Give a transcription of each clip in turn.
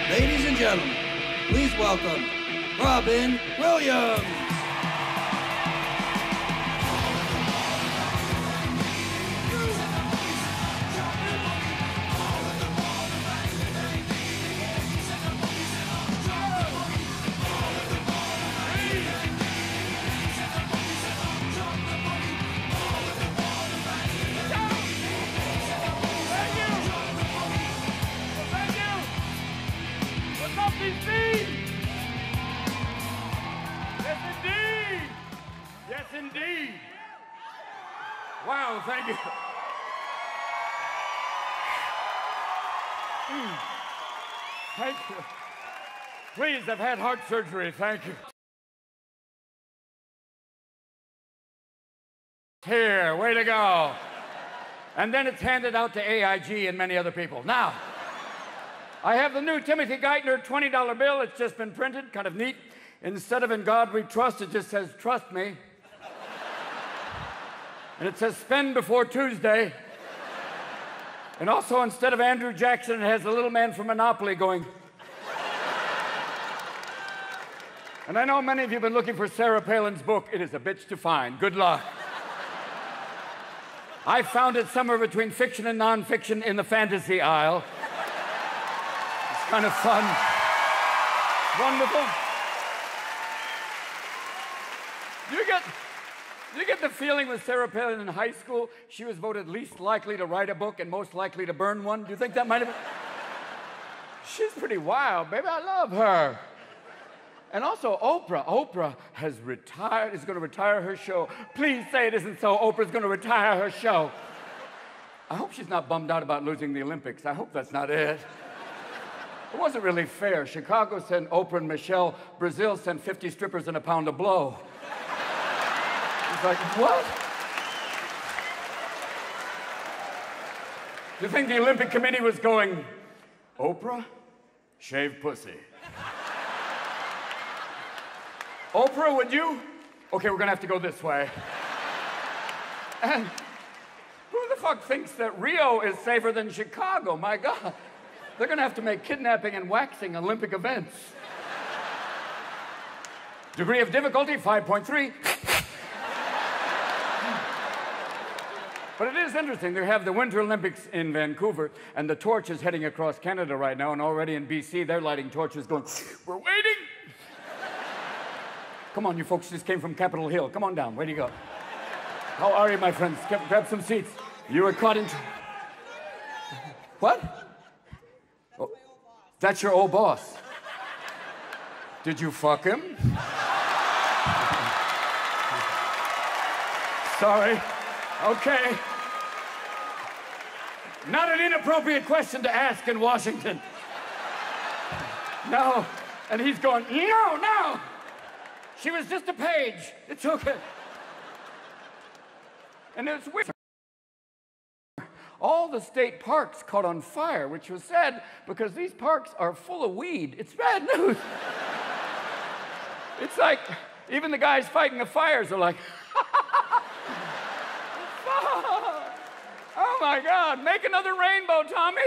Ladies and gentlemen, please welcome Robin Williams. Indeed. Wow, thank you. Thank you. Please, I've had heart surgery, thank you. Here, way to go. And then it's handed out to AIG and many other people. Now, I have the new Timothy Geithner $20 bill. It's just been printed, kind of neat. Instead of "In God We Trust," it just says "Trust me." And it says "Spend before Tuesday." And also, instead of Andrew Jackson, it has the little man from Monopoly going. And I know many of you have been looking for Sarah Palin's book. It is a bitch to find. Good luck. I found it somewhere between fiction and nonfiction in the fantasy aisle. It's kind of fun. Wonderful. You get the feeling with Sarah Palin in high school, she was voted least likely to write a book and most likely to burn one? Do you think that might have been? She's pretty wild, baby. I love her. And also Oprah. Oprah has retired, is going to retire her show. Please say it isn't so. Oprah's going to retire her show. I hope she's not bummed out about losing the Olympics. I hope that's not it. It wasn't really fair. Chicago sent Oprah and Michelle. Brazil sent 50 strippers and a pound of blow. It's like, what? Do you think the Olympic Committee was going, Oprah, shave pussy? Oprah, would you? Okay, we're gonna have to go this way. And who the fuck thinks that Rio is safer than Chicago? My God. They're gonna have to make kidnapping and waxing Olympic events. Degree of difficulty, 5.3. But it is interesting. They have the Winter Olympics in Vancouver, and the torch is heading across Canada right now, and already in BC, they're lighting torches going, we're waiting. Come on, you folks just came from Capitol Hill. Come on down. Where do you go? How are you, my friends? Grab some seats. You were caught in... What? Oh, that's your old boss. Did you fuck him? Sorry. Okay. Not an inappropriate question to ask in Washington. No. And he's going, no. She was just a page. It's okay. And it's weird. All the state parks caught on fire, which was sad because these parks are full of weed. It's bad news. It's like, even the guys fighting the fires are like, oh my God, make another rainbow, Tommy.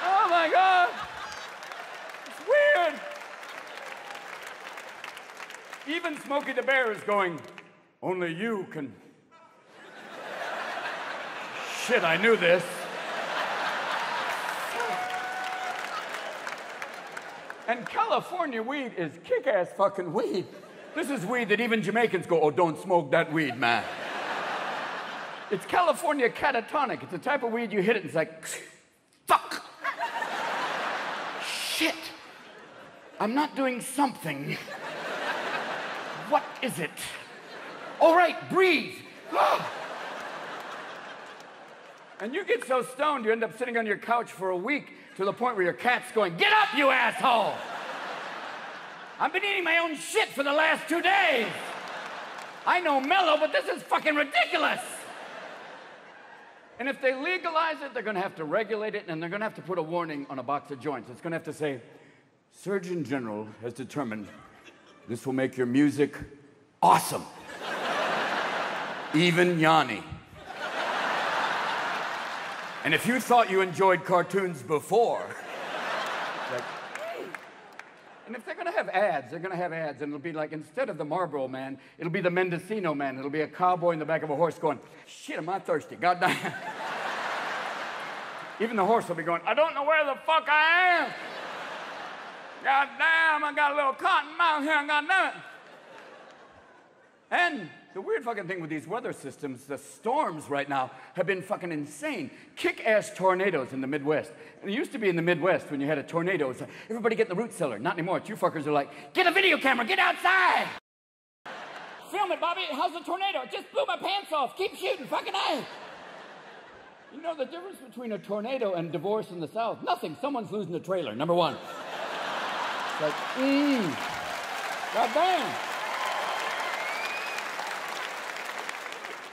Oh my God. It's weird. Even Smokey the Bear is going, only you can. Shit, I knew this. And California weed is kick-ass fucking weed. This is weed that even Jamaicans go, oh, don't smoke that weed, man. It's California catatonic. It's the type of weed you hit it and it's like, fuck. Shit. I'm not doing something. What is it? All right, breathe. And you get so stoned, you end up sitting on your couch for a week to the point where your cat's going, get up, you asshole! I've been eating my own shit for the last 2 days. I know mellow, but this is fucking ridiculous. And if they legalize it, they're gonna have to regulate it, and they're gonna have to put a warning on a box of joints. It's gonna have to say, Surgeon General has determined this will make your music awesome. Even Yanni. And if you thought you enjoyed cartoons before, like, and if they're gonna have ads, they're gonna have ads, and it'll be like, instead of the Marlboro Man, it'll be the Mendocino Man. It'll be a cowboy in the back of a horse going, shit, am I thirsty? Goddamn. Even the horse will be going, I don't know where the fuck I am. Goddamn, I got a little cotton mouth here, goddamn it. And the weird fucking thing with these weather systems, the storms right now have been fucking insane. Kick-ass tornadoes in the Midwest. And it used to be in the Midwest when you had a tornado, it's like, everybody get in the root cellar. Not anymore. You fuckers are like, get a video camera, get outside. Film it, Bobby. How's the tornado? It just blew my pants off. Keep shooting, fucking A. You know the difference between a tornado and divorce in the South? Nothing. Someone's losing the trailer, number one. It's like, goddamn.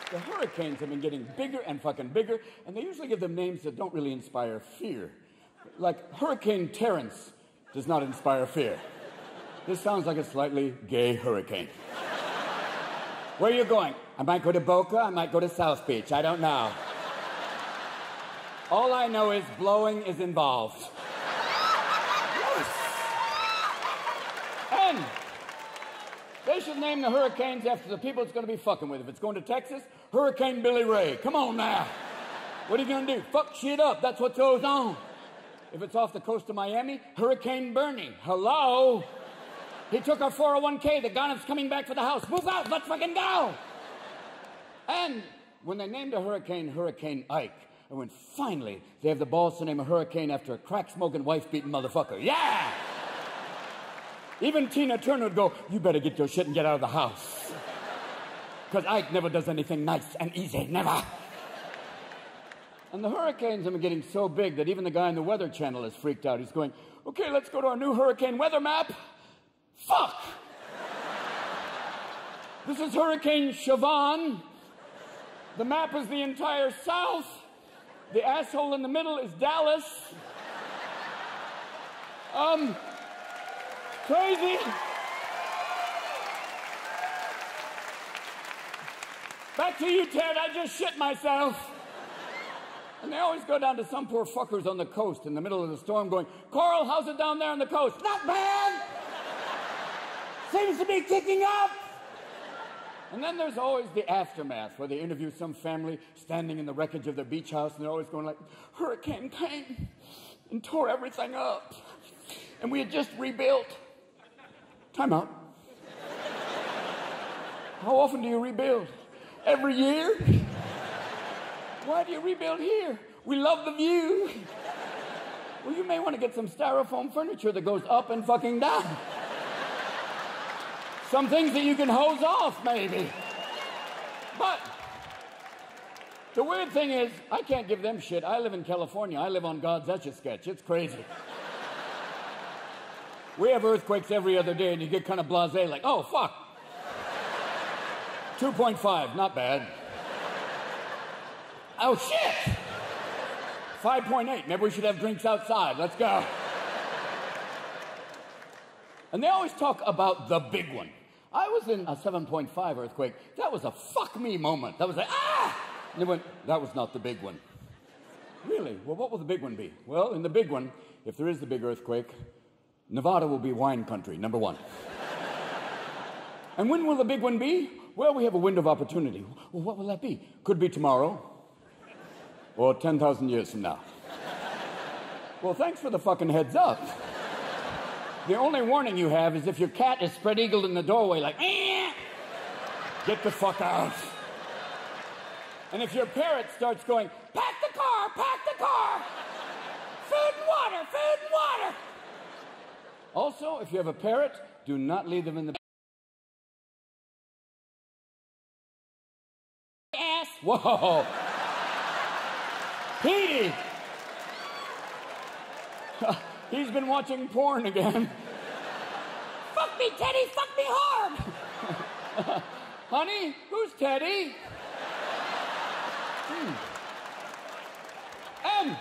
The hurricanes have been getting bigger and fucking bigger, and they usually give them names that don't really inspire fear. Like Hurricane Terrence does not inspire fear. This sounds like a slightly gay hurricane. Where are you going? I might go to Boca, I might go to South Beach, I don't know. All I know is blowing is involved. Yes. And they should name the hurricanes after the people it's going to be fucking with. If it's going to Texas, Hurricane Billy Ray. Come on now. What are you going to do? Fuck shit up. That's what goes on. If it's off the coast of Miami, Hurricane Bernie. Hello? He took our 401k. The gun's coming back for the house. Move out. Let's fucking go. And when they named a hurricane Hurricane Ike, I went, finally, they have the balls to name a hurricane after a crack-smoking, wife-beating motherfucker. Yeah! Even Tina Turner would go, you better get your shit and get out of the house. Because Ike never does anything nice and easy, never. And the hurricanes have been getting so big that even the guy on the Weather Channel is freaked out. He's going, okay, let's go to our new hurricane weather map. Fuck! This is Hurricane Siobhan. The map is the entire South. The asshole in the middle is Dallas. Crazy. Back to you, Ted. I just shit myself. And they always go down to some poor fuckers on the coast in the middle of the storm going, Carl, how's it down there on the coast? Not bad. Seems to be kicking up. And then there's always the aftermath where they interview some family standing in the wreckage of their beach house, and they're always going like, hurricane came and tore everything up. And we had just rebuilt. Time out. How often do you rebuild? Every year? Why do you rebuild here? We love the view. Well, you may want to get some styrofoam furniture that goes up and fucking down. Some things that you can hose off, maybe. But the weird thing is, I can't give them shit. I live in California. I live on God's Etch-a-Sketch. It's crazy. We have earthquakes every other day, and you get kind of blasé, like, oh, fuck. 2.5, not bad. Oh, shit. 5.8, maybe we should have drinks outside. Let's go. And they always talk about the big one. I was in a 7.5 earthquake. That was a fuck me moment. That was like, ah! And they went, that was not the big one. Really? Well, what will the big one be? Well, in the big one, if there is the big earthquake, Nevada will be wine country, number one. And when will the big one be? Well, we have a window of opportunity. Well, what will that be? Could be tomorrow. Or 10,000 years from now. Well, thanks for the fucking heads up. The only warning you have is if your cat is spread-eagled in the doorway like, eh, get the fuck out. And if your parrot starts going, pack the car, food and water. Also, if you have a parrot, do not leave them in the ass. Whoa. Petey. He's been watching porn again. Fuck me, Teddy, fuck me hard. Honey, who's Teddy? And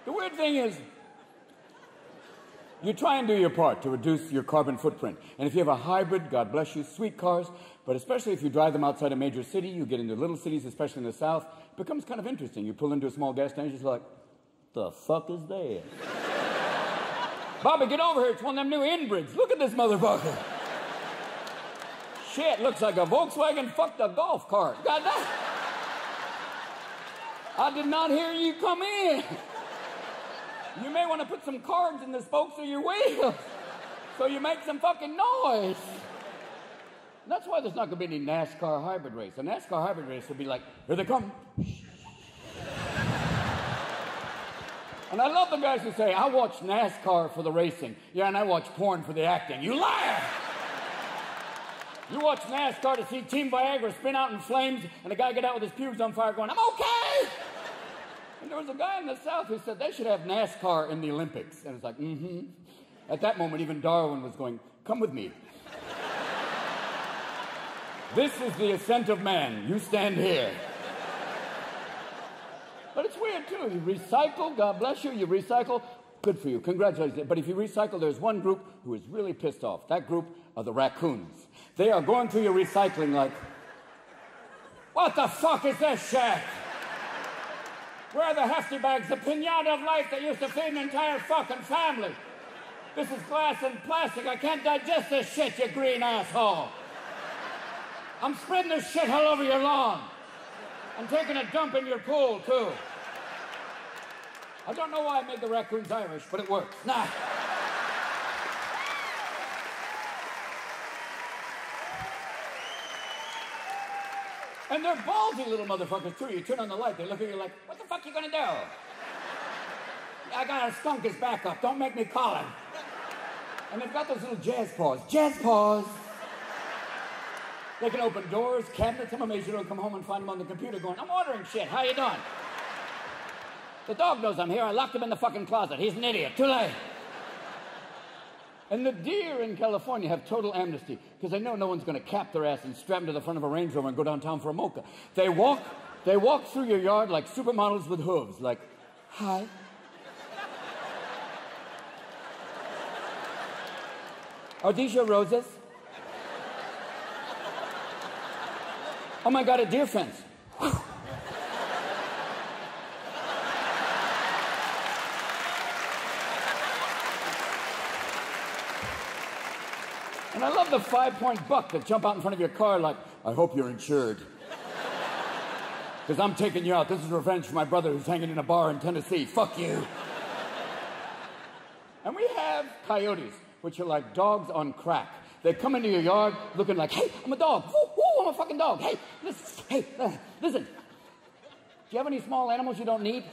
the weird thing is, You try and do your part to reduce your carbon footprint. And if you have a hybrid, God bless you, sweet cars, but especially if you drive them outside a major city, you get into little cities, especially in the South, it becomes kind of interesting. You pull into a small gas station, it's like, the fuck is that? Bobby, get over here. It's one of them new inbrids. Look at this motherfucker. Shit, looks like a Volkswagen fucked a golf cart. God damn. I did not hear you come in. You may want to put some cards in the spokes of your wheels so you make some fucking noise. That's why there's not going to be any NASCAR hybrid race. A NASCAR hybrid race would be like, here they come. And I love the guys who say, I watch NASCAR for the racing. Yeah, and I watch porn for the acting. You liar! You watch NASCAR to see Team Viagra spin out in flames and a guy get out with his pubes on fire going, I'm okay! And there was a guy in the South who said they should have NASCAR in the Olympics. And it's like, mm-hmm. At that moment, even Darwin was going, come with me. This is the ascent of man. You stand here. But it's weird, too. You recycle, God bless you, you recycle, good for you, congratulations. But if you recycle, there's one group who is really pissed off. That group are the raccoons. They are going through your recycling like, what the fuck is this shit? Where are the hefty bags, the pinata of life that used to feed an entire fucking family? This is glass and plastic. I can't digest this shit, you green asshole. I'm spreading this shit all over your lawn. I'm taking a dump in your pool, too. I don't know why I made the raccoons Irish, but it works. Nah. And they're ballsy little motherfuckers, too. You turn on the light, they look at you like, what the fuck you gonna do? I got a skunk as backup. Don't make me call him. And they've got those little jazz paws. Jazz paws. They can open doors, cabinets. I'm amazed you don't come home and find them on the computer going, I'm ordering shit. How you doing? The dog knows I'm here. I locked him in the fucking closet. He's an idiot. Too late. And the deer in California have total amnesty because they know no one's going to cap their ass and strap them to the front of a Range Rover and go downtown for a mocha. They walk through your yard like supermodels with hooves, like, hi. Are these your roses? Oh my God, a deer fence. And I love the 5-point buck that jump out in front of your car like, I hope you're insured. Because I'm taking you out. This is revenge for my brother who's hanging in a bar in Tennessee. Fuck you. And we have coyotes, which are like dogs on crack. They come into your yard looking like, hey, I'm a dog. Woo, woo, I'm a fucking dog. Hey, listen. Do you have any small animals you don't need?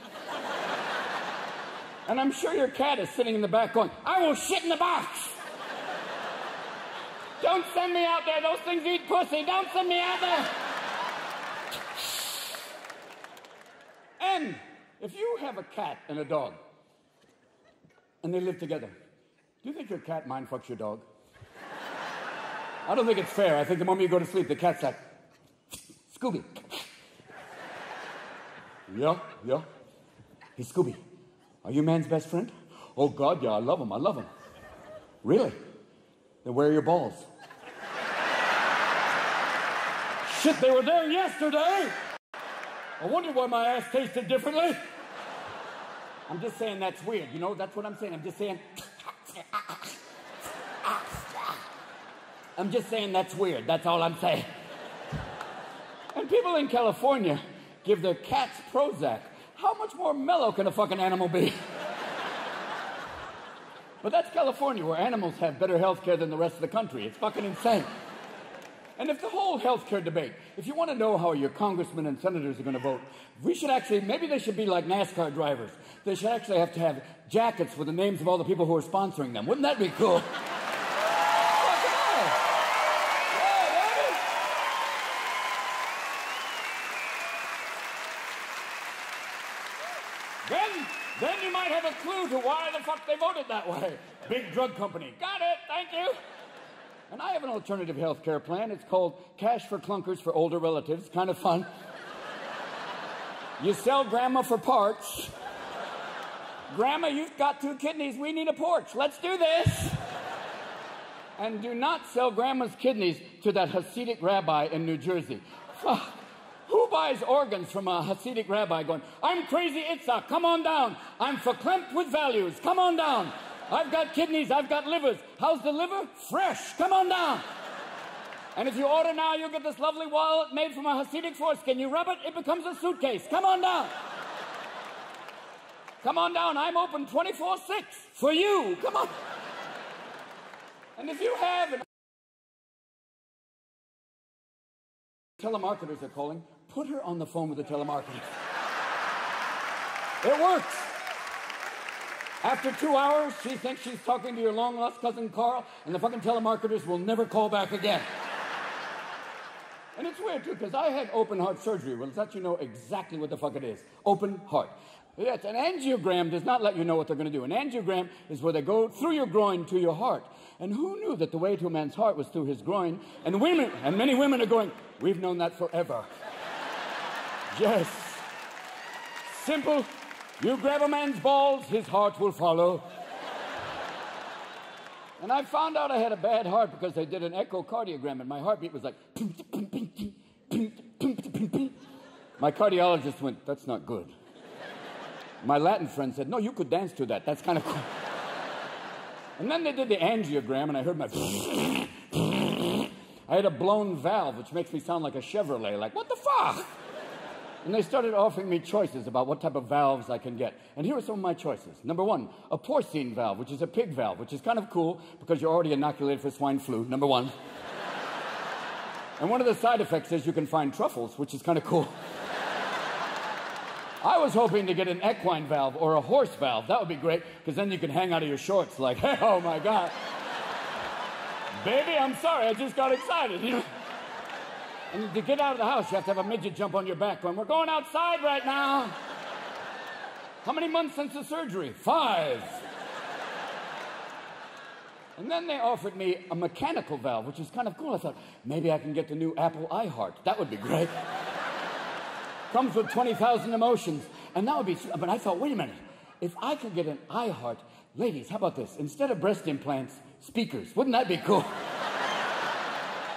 And I'm sure your cat is sitting in the back going, I will shit in the box. Don't send me out there. Those things eat pussy. Don't send me out there. And if you have a cat and a dog, and they live together, do you think your cat mind fucks your dog? I don't think it's fair. I think the moment you go to sleep, the cat's like, Scooby. Yeah. Hey, Scooby, are you man's best friend? Oh, God, yeah, I love him. Really? Then where are your balls? Shit, they were there yesterday. I wonder why my ass tasted differently. I'm just saying that's weird, you know? That's what I'm saying. I'm just saying that's weird. That's all I'm saying. And people in California give their cats Prozac. How much more mellow can a fucking animal be? But that's California, where animals have better health care than the rest of the country. It's fucking insane. And if the whole health care debate, if you want to know how your congressmen and senators are going to vote, we should actually, maybe they should be like NASCAR drivers. They should actually have to have jackets with the names of all the people who are sponsoring them. Wouldn't that be cool? Then you might have a clue to why the fuck they voted that way. Big drug company. Got it, thank you. And I have an alternative health care plan. It's called Cash for Clunkers for Older Relatives. Kind of fun. You sell grandma for parts. Grandma, you've got 2 kidneys. We need a porch. Let's do this. And do not sell Grandma's kidneys to that Hasidic rabbi in New Jersey. Fuck. Who buys organs from a Hasidic rabbi going, I'm crazy Itzhak, come on down. I'm verklempt with values, come on down. I've got kidneys, I've got livers. How's the liver? Fresh, come on down. And if you order now, you'll get this lovely wallet made from a Hasidic foreskin. You rub it, it becomes a suitcase. Come on down. Come on down, I'm open 24/6 for you, come on. And if you have an telemarketers are calling, put her on the phone with the telemarketer. It works. After 2 hours, she thinks she's talking to your long-lost cousin Carl, and the fucking telemarketers will never call back again. And it's weird, too, because I had open heart surgery. Well, it's let you know exactly what the fuck it is. Open heart. Yes, an angiogram does not let you know what they're going to do. An angiogram is where they go through your groin to your heart. And who knew that the way to a man's heart was through his groin? And women, and many women are going, we've known that forever. Yes. Simple. You grab a man's balls, his heart will follow. And I found out I had a bad heart because they did an echocardiogram and my heartbeat was like... My cardiologist went, that's not good. My Latin friend said, no, you could dance to that. That's kind of cool. And then they did the angiogram, and I heard my... I had a blown valve, which makes me sound like a Chevrolet. Like, what the fuck? And they started offering me choices about what type of valves I can get. And here are some of my choices. Number 1, a porcine valve, which is a pig valve, which is kind of cool because you're already inoculated for swine flu. Number 1. And one of the side effects is you can find truffles, which is kind of cool. I was hoping to get an equine valve or a horse valve. That would be great, because then you can hang out of your shorts like, hey, oh my God. Baby, I'm sorry, I just got excited, you know. And to get out of the house, you have to have a midget jump on your back going, we're going outside right now. How many months since the surgery? 5. And then they offered me a mechanical valve, which is kind of cool. I thought, maybe I can get the new Apple iHeart. That would be great. Comes with 20,000 emotions. And that would be... But I thought, wait a minute. If I could get an iHeart... Ladies, how about this? Instead of breast implants, speakers. Wouldn't that be cool?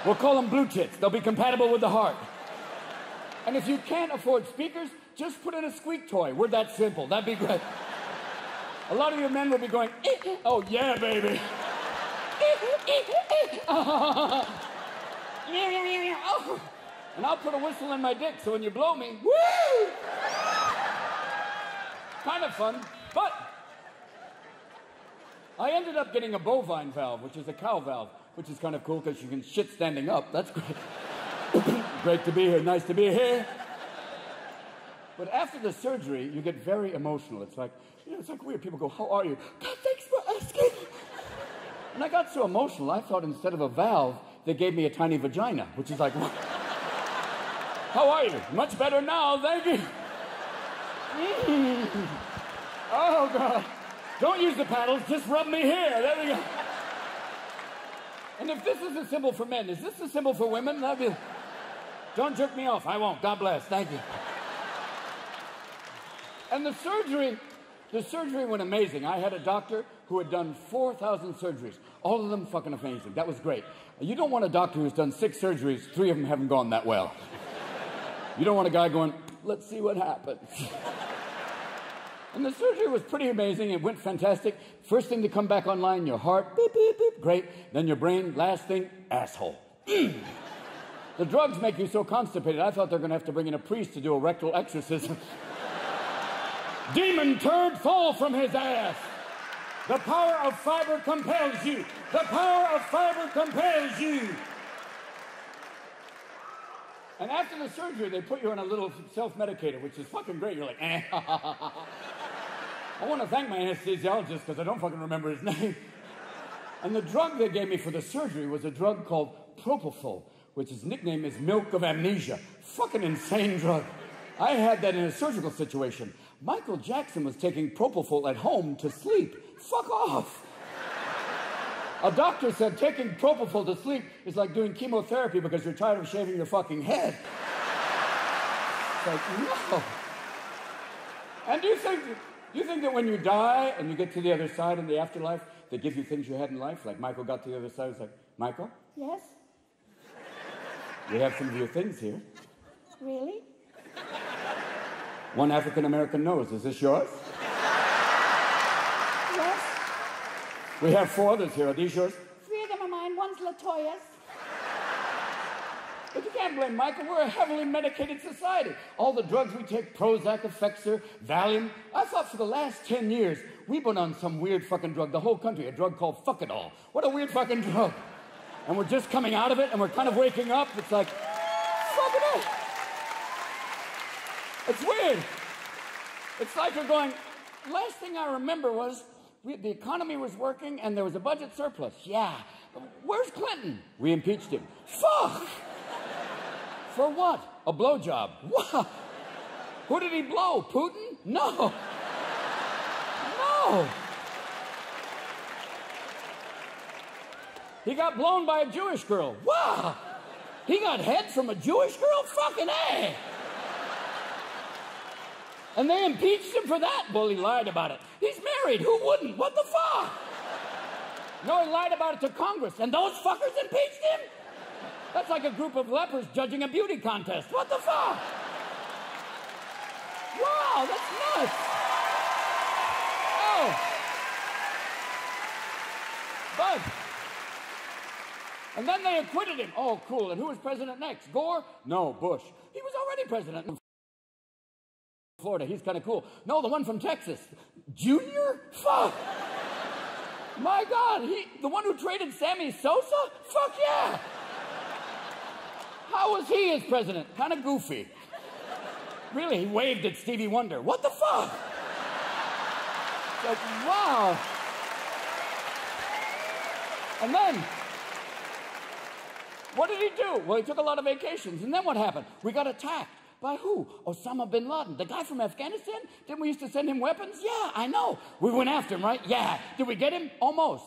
We'll call them blue tits. They'll be compatible with the heart. And if you can't afford speakers, just put in a squeak toy. We're that simple. That'd be great. A lot of you men will be going, oh, yeah, baby. And I'll put a whistle in my dick, so when you blow me, woo! Kind of fun, but I ended up getting a bovine valve, which is a cow valve, which is kind of cool because you can shit standing up. That's great. Great to be here, nice to be here. But after the surgery, you get very emotional. It's like, you know, it's like weird. People go, how are you? God, thanks for asking. And I got so emotional, I thought instead of a valve, they gave me a tiny vagina, which is like, what? How are you? Much better now, thank you. Oh, God. Don't use the paddles, just rub me here. There we go. And if this is a symbol for men, is this a symbol for women? That'd be... Don't jerk me off. I won't. God bless. Thank you. And the surgery went amazing. I had a doctor who had done 4,000 surgeries. All of them fucking amazing. That was great. You don't want a doctor who's done 6 surgeries, 3 of them haven't gone that well. You don't want a guy going, let's see what happens. And the surgery was pretty amazing. It went fantastic. First thing to come back online, your heart, beep, beep, beep, great. Then your brain, last thing, asshole. The drugs make you so constipated, I thought they were going to have to bring in a priest to do a rectal exorcism. Demon turd, fall from his ass. The power of fiber compels you. The power of fiber compels you. And after the surgery, they put you on a little self-medicator, which is fucking great. You're like, eh. I want to thank my anesthesiologist because I don't fucking remember his name. And the drug they gave me for the surgery was a drug called Propofol, which his nickname is Milk of Amnesia. Fucking insane drug. I had that in a surgical situation. Michael Jackson was taking Propofol at home to sleep. Fuck off. A doctor said taking Propofol to sleep is like doing chemotherapy because you're tired of shaving your fucking head. It's like, no. And do you think You think that when you die and you get to the other side in the afterlife, they give you things you had in life? Like Michael got to the other side, it's like, Michael? Yes? We have some of your things here. Really? One African-American nose. Is this yours? Yes. We have 4 others here. Are these yours? 3 of them are mine. One's Latoya's. But you can't blame Michael. We're a heavily medicated society. All the drugs we take, Prozac, Effexor, Valium. I thought for the last 10 years, we've been on some weird fucking drug. The whole country, a drug called Fuck It All. What a weird fucking drug. And we're just coming out of it, and we're kind of waking up. It's like, fuck it all. It's weird. It's like we're going, last thing I remember was the economy was working and there was a budget surplus. Yeah. Where's Clinton? We impeached him. Fuck! For what? A blowjob. What? Who did he blow? Putin? No. No. He got blown by a Jewish girl. Wow. He got head from a Jewish girl? Fucking A. And they impeached him for that. Well, he lied about it. He's married. Who wouldn't? What the fuck? No, he lied about it to Congress, and those fuckers impeached him? That's like a group of lepers judging a beauty contest. What the fuck? Wow, that's nuts. Oh. But, and then they acquitted him. Oh, cool. And who was president next? Gore? No, Bush. He was already president in Florida. He's kind of cool. No, the one from Texas. Junior? Fuck. My God, the one who traded Sammy Sosa? Fuck yeah. How was he as president? Kind of goofy. Really, he waved at Stevie Wonder. What the fuck? It's like, wow. And then, what did he do? Well, he took a lot of vacations. And then what happened? We got attacked. By who? Osama bin Laden. The guy from Afghanistan? Didn't we used to send him weapons? Yeah, I know. We went after him, right? Yeah. Did we get him? Almost.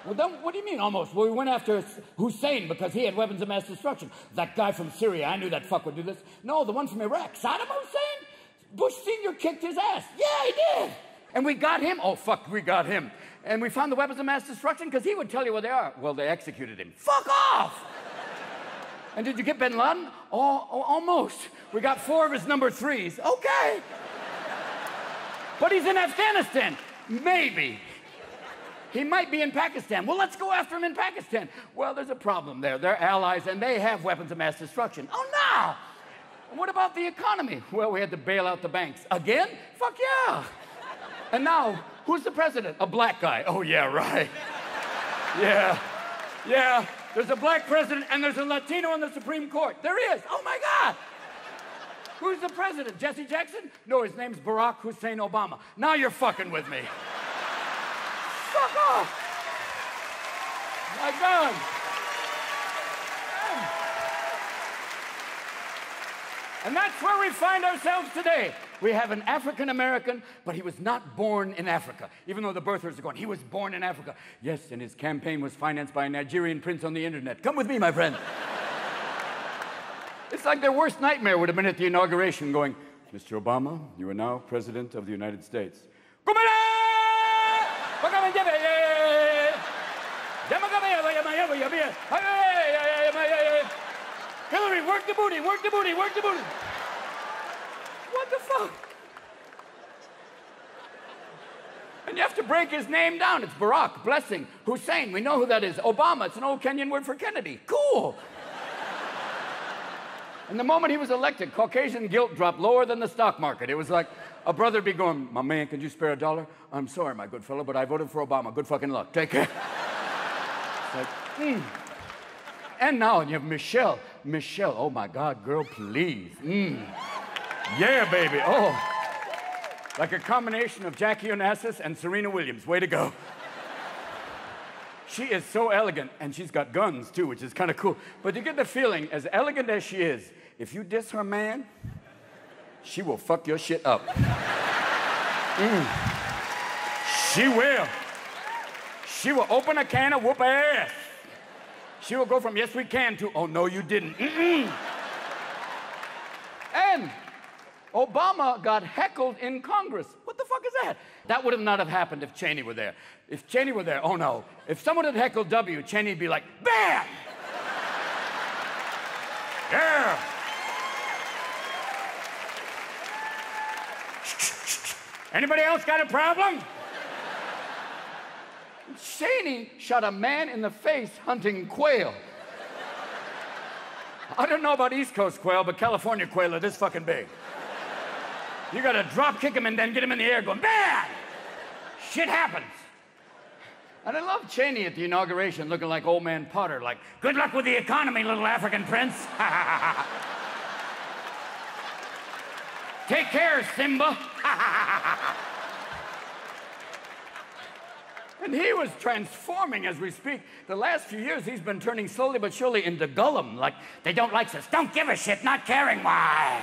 Well, then, what do you mean, almost? Well, we went after Hussein because he had weapons of mass destruction. That guy from Syria, I knew that fuck would do this. No, the one from Iraq. Saddam Hussein? Bush Sr. kicked his ass. Yeah, he did. And we got him. Oh, fuck, we got him. And we found the weapons of mass destruction because he would tell you where they are. Well, they executed him. Fuck off! And did you get bin Laden? Oh, almost. We got 4 of his number 3s. Okay. But he's in Afghanistan. Maybe. He might be in Pakistan. Well, let's go after him in Pakistan. Well, there's a problem there. They're allies, and they have weapons of mass destruction. Oh, no! What about the economy? Well, we had to bail out the banks. Again? Fuck yeah! And now, who's the president? A black guy. Oh, yeah, right. Yeah. Yeah. There's a black president, and there's a Latino on the Supreme Court. There is. Oh, my God. Who's the president? Jesse Jackson? No, his name's Barack Hussein Obama. Now you're fucking with me. Fuck off. My God. And that's where we find ourselves today. We have an African American, but he was not born in Africa, even though the birthers are going, he was born in Africa. Yes, and his campaign was financed by a Nigerian prince on the internet. Come with me, my friend. It's like their worst nightmare would have been at the inauguration going, Mr. Obama, you are now President of the United States. Hillary, work the booty, work the booty, work the booty. What the fuck? And you have to break his name down. It's Barack, blessing, Hussein, we know who that is. Obama, it's an old Kenyan word for Kennedy. Cool. And the moment he was elected, Caucasian guilt dropped lower than the stock market. It was like a brother be going, my man, could you spare $1? I'm sorry, my good fellow, but I voted for Obama. Good fucking luck. Take care. It's like, And now you have Michelle. Michelle, oh my God, girl, please. Yeah, baby. Oh. Like a combination of Jackie Onassis and Serena Williams. Way to go. She is so elegant, and she's got guns, too, which is kind of cool. But you get the feeling, as elegant as she is, if you diss her man, she will fuck your shit up. She will. She will open a can of whoop ass. She will go from, yes, we can, to, oh, no, you didn't. And Obama got heckled in Congress. What the fuck is that? That would not have happened if Cheney were there. If Cheney were there, oh no. If someone had heckled W, Cheney'd be like, bam! Yeah! Anybody else got a problem? Cheney shot a man in the face hunting quail. I don't know about East Coast quail, but California quail are this fucking big. You gotta drop kick him and then get him in the air going, bam! Shit happens. And I love Cheney at the inauguration looking like old man Potter, like, good luck with the economy, little African prince. Take care, Simba. And he was transforming as we speak. The last few years, he's been turning slowly but surely into Gollum. Like, they don't like us. Don't give a shit, not caring why.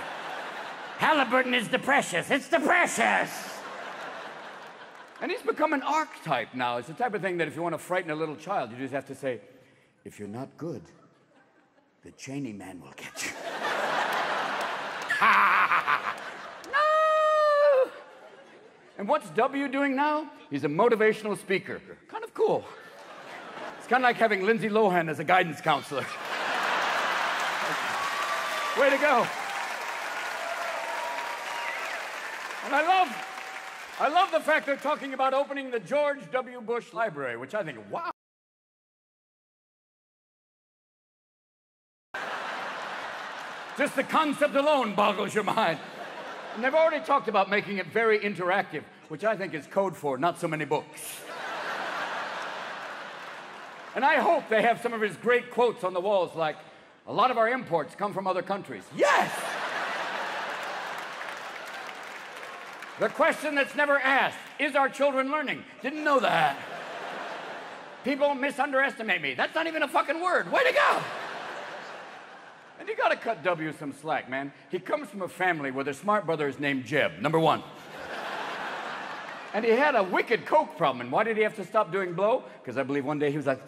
Halliburton is the precious. It's the precious. And he's become an archetype now. It's the type of thing that if you want to frighten a little child, you just have to say, if you're not good, the Cheney man will get you. No! And what's W doing now? He's a motivational speaker. Kind of cool. It's kind of like having Lindsay Lohan as a guidance counselor. Way to go. And I love the fact they're talking about opening the George W. Bush Library, which I think, wow. Just the concept alone boggles your mind. And they've already talked about making it very interactive, which I think is code for not so many books. And I hope they have some of his great quotes on the walls, like, a lot of our imports come from other countries. Yes! The question that's never asked, is our children learning? Didn't know that. People misunderestimate me. That's not even a fucking word. Way to go! And you gotta cut W some slack, man. He comes from a family where their smart brother is named Jeb, number one. And he had a wicked coke problem. And why did he have to stop doing blow? Because I believe one day he was like,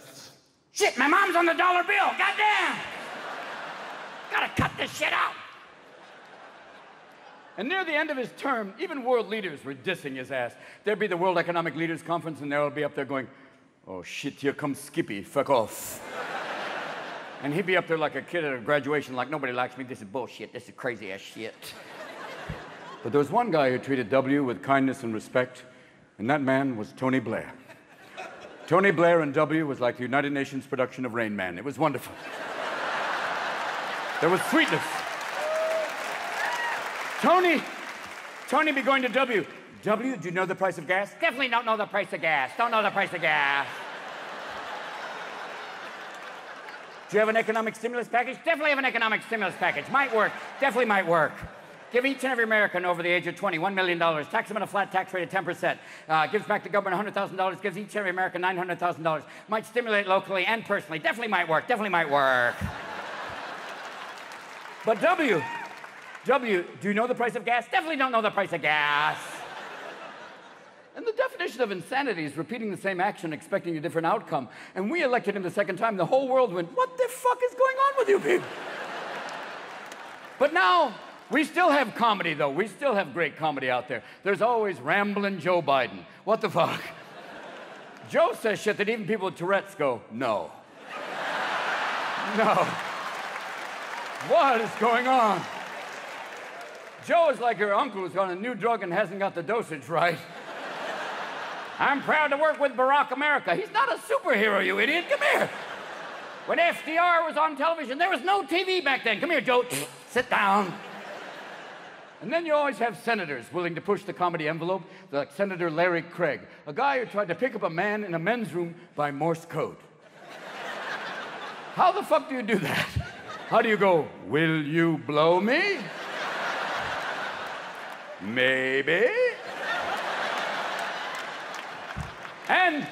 shit, my mom's on the dollar bill, goddamn! Gotta cut this shit out. And near the end of his term, even world leaders were dissing his ass. There'd be the World Economic Leaders Conference, and they'll be up there going, oh shit, here comes Skippy, fuck off. And he'd be up there like a kid at a graduation, like, nobody likes me, this is bullshit, this is crazy ass shit. But there was one guy who treated W with kindness and respect, and that man was Tony Blair. Tony Blair and W was like the United Nations production of Rain Man. It was wonderful. There was sweetness. Tony be going to W. W, do you know the price of gas? Definitely don't know the price of gas. Don't know the price of gas. Do you have an economic stimulus package? Definitely have an economic stimulus package. Might work. Definitely might work. Give each and every American over the age of 20 $1 million. Tax them at a flat tax rate of 10%. Gives back the government $100,000. Gives each and every American $900,000. Might stimulate locally and personally. Definitely might work. Definitely might work. But W, do you know the price of gas? Definitely don't know the price of gas. And the definition of insanity is repeating the same action, expecting a different outcome. And we elected him the second time. The whole world went, what the fuck is going on with you people? But now, we still have comedy, though. We still have great comedy out there. There's always Ramblin' Joe Biden. What the fuck? Joe says shit that even people with Tourette's go, no. No. What is going on? Joe is like your uncle who's on a new drug and hasn't got the dosage right. I'm proud to work with Barack America. He's not a superhero, you idiot. Come here. When FDR was on television, there was no TV back then. Come here, Joe. Sit down. And then you always have senators willing to push the comedy envelope, like Senator Larry Craig, a guy who tried to pick up a man in a men's room by Morse code. How the fuck do you do that? How do you go, will you blow me? Maybe. And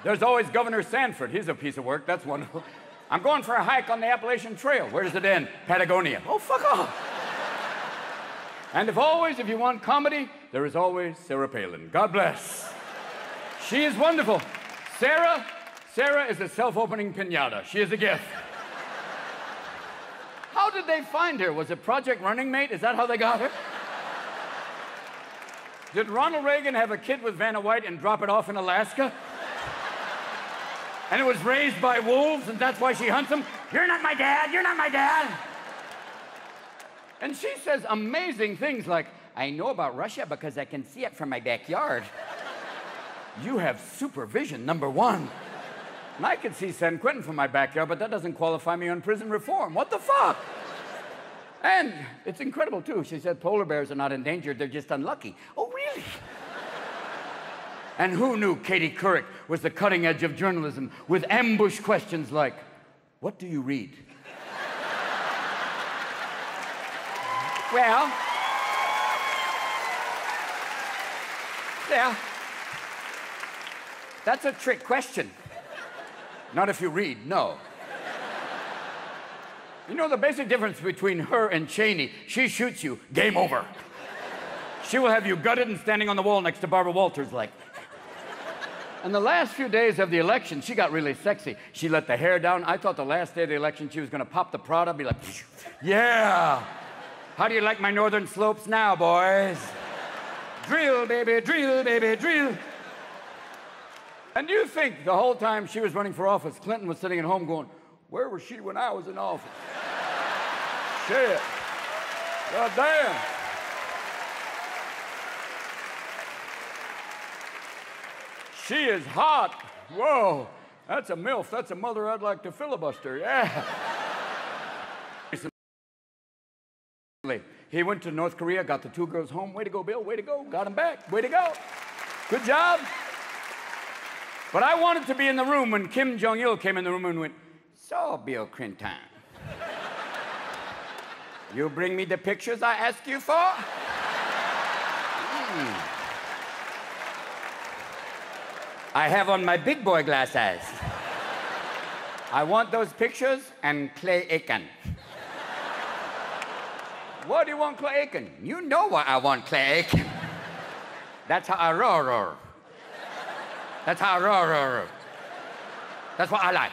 there's always Governor Sanford. He's a piece of work. That's wonderful. I'm going for a hike on the Appalachian Trail. Where does it end? Patagonia. Oh, fuck off. And if you want comedy, there is always Sarah Palin. God bless. She is wonderful. Sarah is a self-opening piñata. She is a gift. How did did they find her? Was it Project Running Mate? Is that how they got her? Did Ronald Reagan have a kid with Vanna White and drop it off in Alaska? And it was raised by wolves, and that's why she hunts them? You're not my dad, you're not my dad. And she says amazing things like, I know about Russia because I can see it from my backyard. You have supervision, number one. And I can see San Quentin from my backyard, but that doesn't qualify me on prison reform. What the fuck? And it's incredible, too. She said polar bears are not endangered, they're just unlucky. Oh, really? And who knew Katie Couric was the cutting edge of journalism with ambush questions like, what do you read? Well, yeah, that's a trick question. Not if you read, no. You know the basic difference between her and Cheney? She shoots you, game over. She will have you gutted and standing on the wall next to Barbara Walters like. And the last few days of the election, she got really sexy. She let the hair down. I thought the last day of the election she was gonna pop the Prada, be like, yeah. How do you like my northern slopes now, boys? Drill, baby, drill, baby, drill. And you think the whole time she was running for office, Clinton was sitting at home going, where was she when I was in office? Shit. God damn. She is hot. Whoa. That's a MILF. That's a mother I'd like to filibuster. Yeah. He went to North Korea, got the 2 girls home. Way to go, Bill. Way to go. Got them back. Way to go. Good job. But I wanted to be in the room when Kim Jong-il came in the room and went, so, Bill Clinton, you bring me the pictures I asked you for? I have on my big boy glasses. I want those pictures and Clay Aiken. What do you want, Clay Aiken? You know why I want Clay Aiken. That's how I roar. That's how I roar. That's what I like.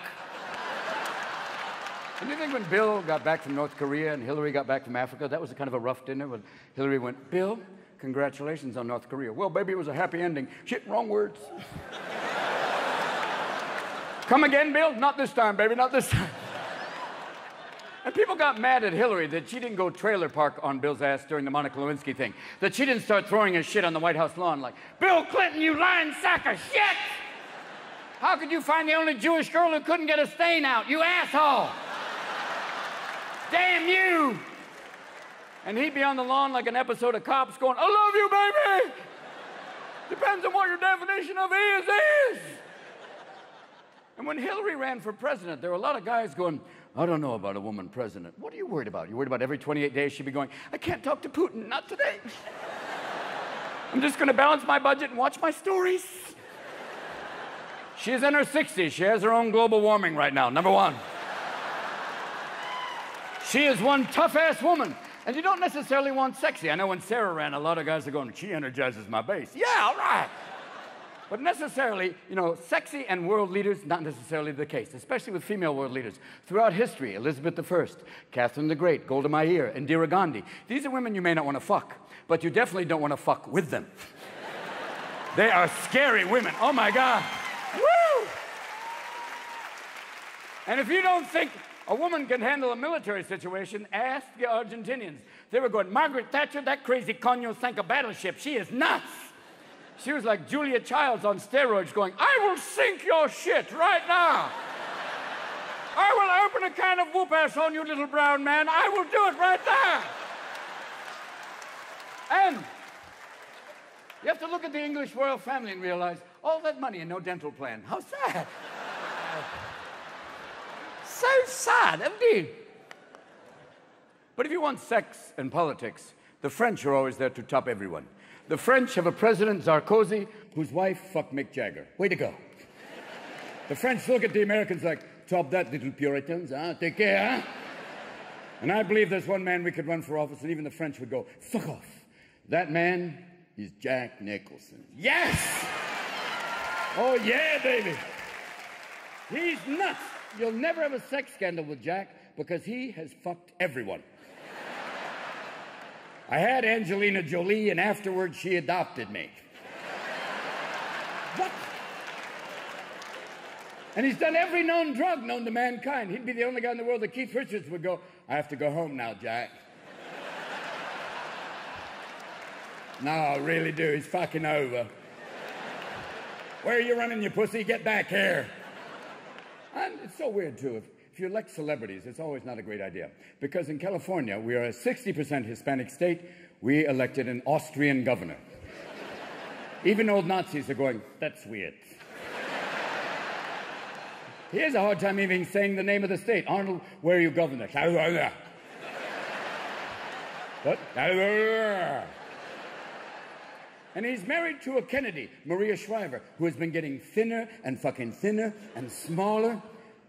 And you think when Bill got back from North Korea and Hillary got back from Africa, that was a kind of a rough dinner when Hillary went, Bill, congratulations on North Korea. Well, baby, it was a happy ending. Shit, wrong words. Come again, Bill? Not this time, baby, not this time. And people got mad at Hillary that she didn't go trailer park on Bill's ass during the Monica Lewinsky thing. That she didn't start throwing his shit on the White House lawn like, Bill Clinton, you lying sack of shit! How could you find the only Jewish girl who couldn't get a stain out, you asshole? Damn you! And he'd be on the lawn like an episode of Cops going, I love you, baby! Depends on what your definition of is. And when Hillary ran for president, there were a lot of guys going, I don't know about a woman president. What are you worried about? You worried about every 28 days she'd be going, I can't talk to Putin, not today. I'm just gonna balance my budget and watch my stories. She's in her 60s. She has her own global warming right now, number one. She is one tough-ass woman. And you don't necessarily want sexy. I know when Sarah ran, a lot of guys are going, she energizes my base. Yeah, all right. But necessarily, you know, sexy and world leaders, not necessarily the case, especially with female world leaders. Throughout history, Elizabeth I, Catherine the Great, Golda Meir, Indira Gandhi. These are women you may not want to fuck, but you definitely don't want to fuck with them. They are scary women. Oh, my God. Woo! And if you don't think a woman can handle a military situation, ask the Argentinians. They were going, Margaret Thatcher, that crazy coño sank a battleship. She is nuts. She was like Julia Childs on steroids going, I will sink your shit right now. I will open a can of whoop-ass on you, little brown man. I will do it right there. And you have to look at the English royal family and realize, all that money and no dental plan. How sad. So sad, indeed. But if you want sex and politics, the French are always there to top everyone. The French have a president, Sarkozy, whose wife fucked Mick Jagger. Way to go. The French look at the Americans like, top that, little Puritans, huh? Take care, huh? And I believe there's one man we could run for office, and even the French would go, fuck off. That man is Jack Nicholson. Yes! Oh, yeah, baby. He's nuts. You'll never have a sex scandal with Jack because he has fucked everyone. I had Angelina Jolie, and afterwards she adopted me. What? And he's done every known drug known to mankind. He'd be the only guy in the world that Keith Richards would go, I have to go home now, Jack. No, I really do. He's fucking over. Where are you running, you pussy? Get back here. And it's so weird, too. If you elect celebrities, it's always not a great idea. Because in California, we are a 60% Hispanic state. We elected an Austrian governor. Even old Nazis are going, that's weird. He has a hard time even saying the name of the state. Arnold, where are you governor? What? And he's married to a Kennedy, Maria Shriver, who has been getting thinner and fucking thinner and smaller.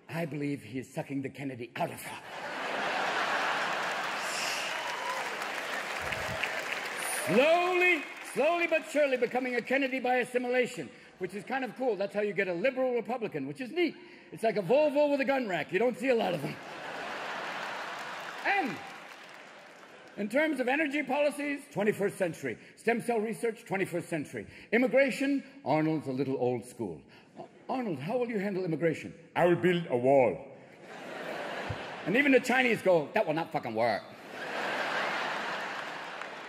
I believe he is sucking the Kennedy out of her. Slowly but surely becoming a Kennedy by assimilation, which is kind of cool. That's how you get a liberal Republican, which is neat. It's like a Volvo with a gun rack. You don't see a lot of them. And in terms of energy policies, 21st century. Stem cell research, 21st century. Immigration, Arnold's a little old school. Arnold, how will you handle immigration? I will build a wall. And even the Chinese go, that will not fucking work.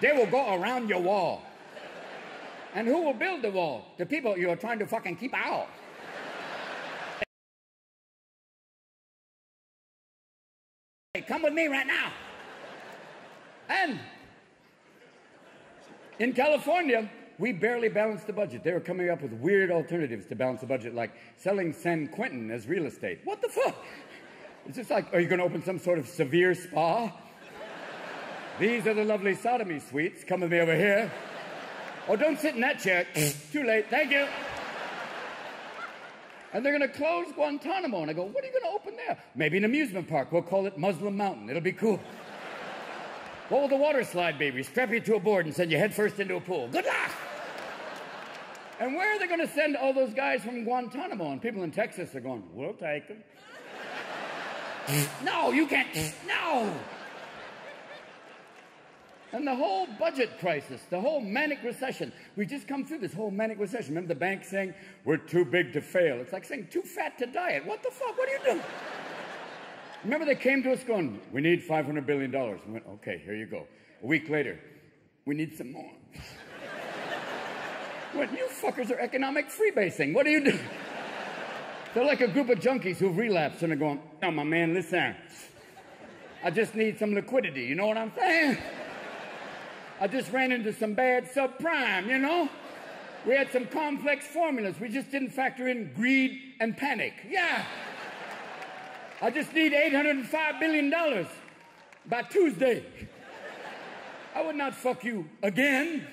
They will go around your wall. And who will build the wall? The people you are trying to fucking keep out. Hey, come with me right now. And in California, we barely balanced the budget. They were coming up with weird alternatives to balance the budget, like selling San Quentin as real estate. What the fuck? It's just like, are you going to open some sort of severe spa? These are the lovely sodomy suites. Come with me over here. Oh, don't sit in that chair. Too late. Thank you. And they're going to close Guantanamo. And I go, what are you going to open there? Maybe an amusement park. We'll call it Muslim Mountain. It'll be cool. What will the water slide be? We strap you to a board and send you headfirst into a pool. Good luck! And where are they going to send all those guys from Guantanamo? And people in Texas are going, we'll take them. No, you can't. No! And the whole budget crisis, the whole manic recession. We've just come through this whole manic recession. Remember the bank saying, we're too big to fail. It's like saying, too fat to diet. What the fuck? What are you doing? Remember they came to us going, we need $500 billion. We went, okay, here you go. A week later, we need some more. What, you fuckers are economic freebasing. What are you doing? They're like a group of junkies who've relapsed and are going, oh, my man, listen. I just need some liquidity. You know what I'm saying? I just ran into some bad subprime, you know? We had some complex formulas. We just didn't factor in greed and panic. Yeah. I just need $805 billion by Tuesday. I would not fuck you again.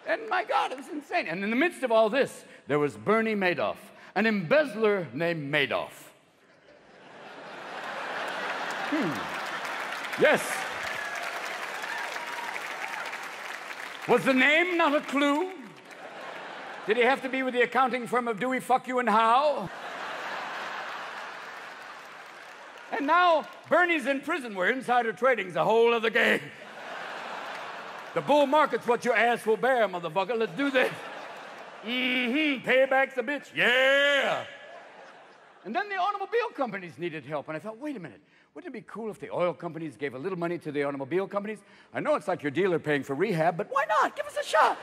And my God, it was insane. And in the midst of all this, there was Bernie Madoff, an embezzler named Madoff. Yes. Was the name not a clue? Did he have to be with the accounting firm of Dewey, Fuck You, and How? And now Bernie's in prison where insider trading's a whole other game. The bull market's what your ass will bear, motherfucker. Let's do this. Payback's a bitch. Yeah. And then the automobile companies needed help. And I thought, wait a minute. Wouldn't it be cool if the oil companies gave a little money to the automobile companies? I know it's like your dealer paying for rehab, but why not? Give us a shot.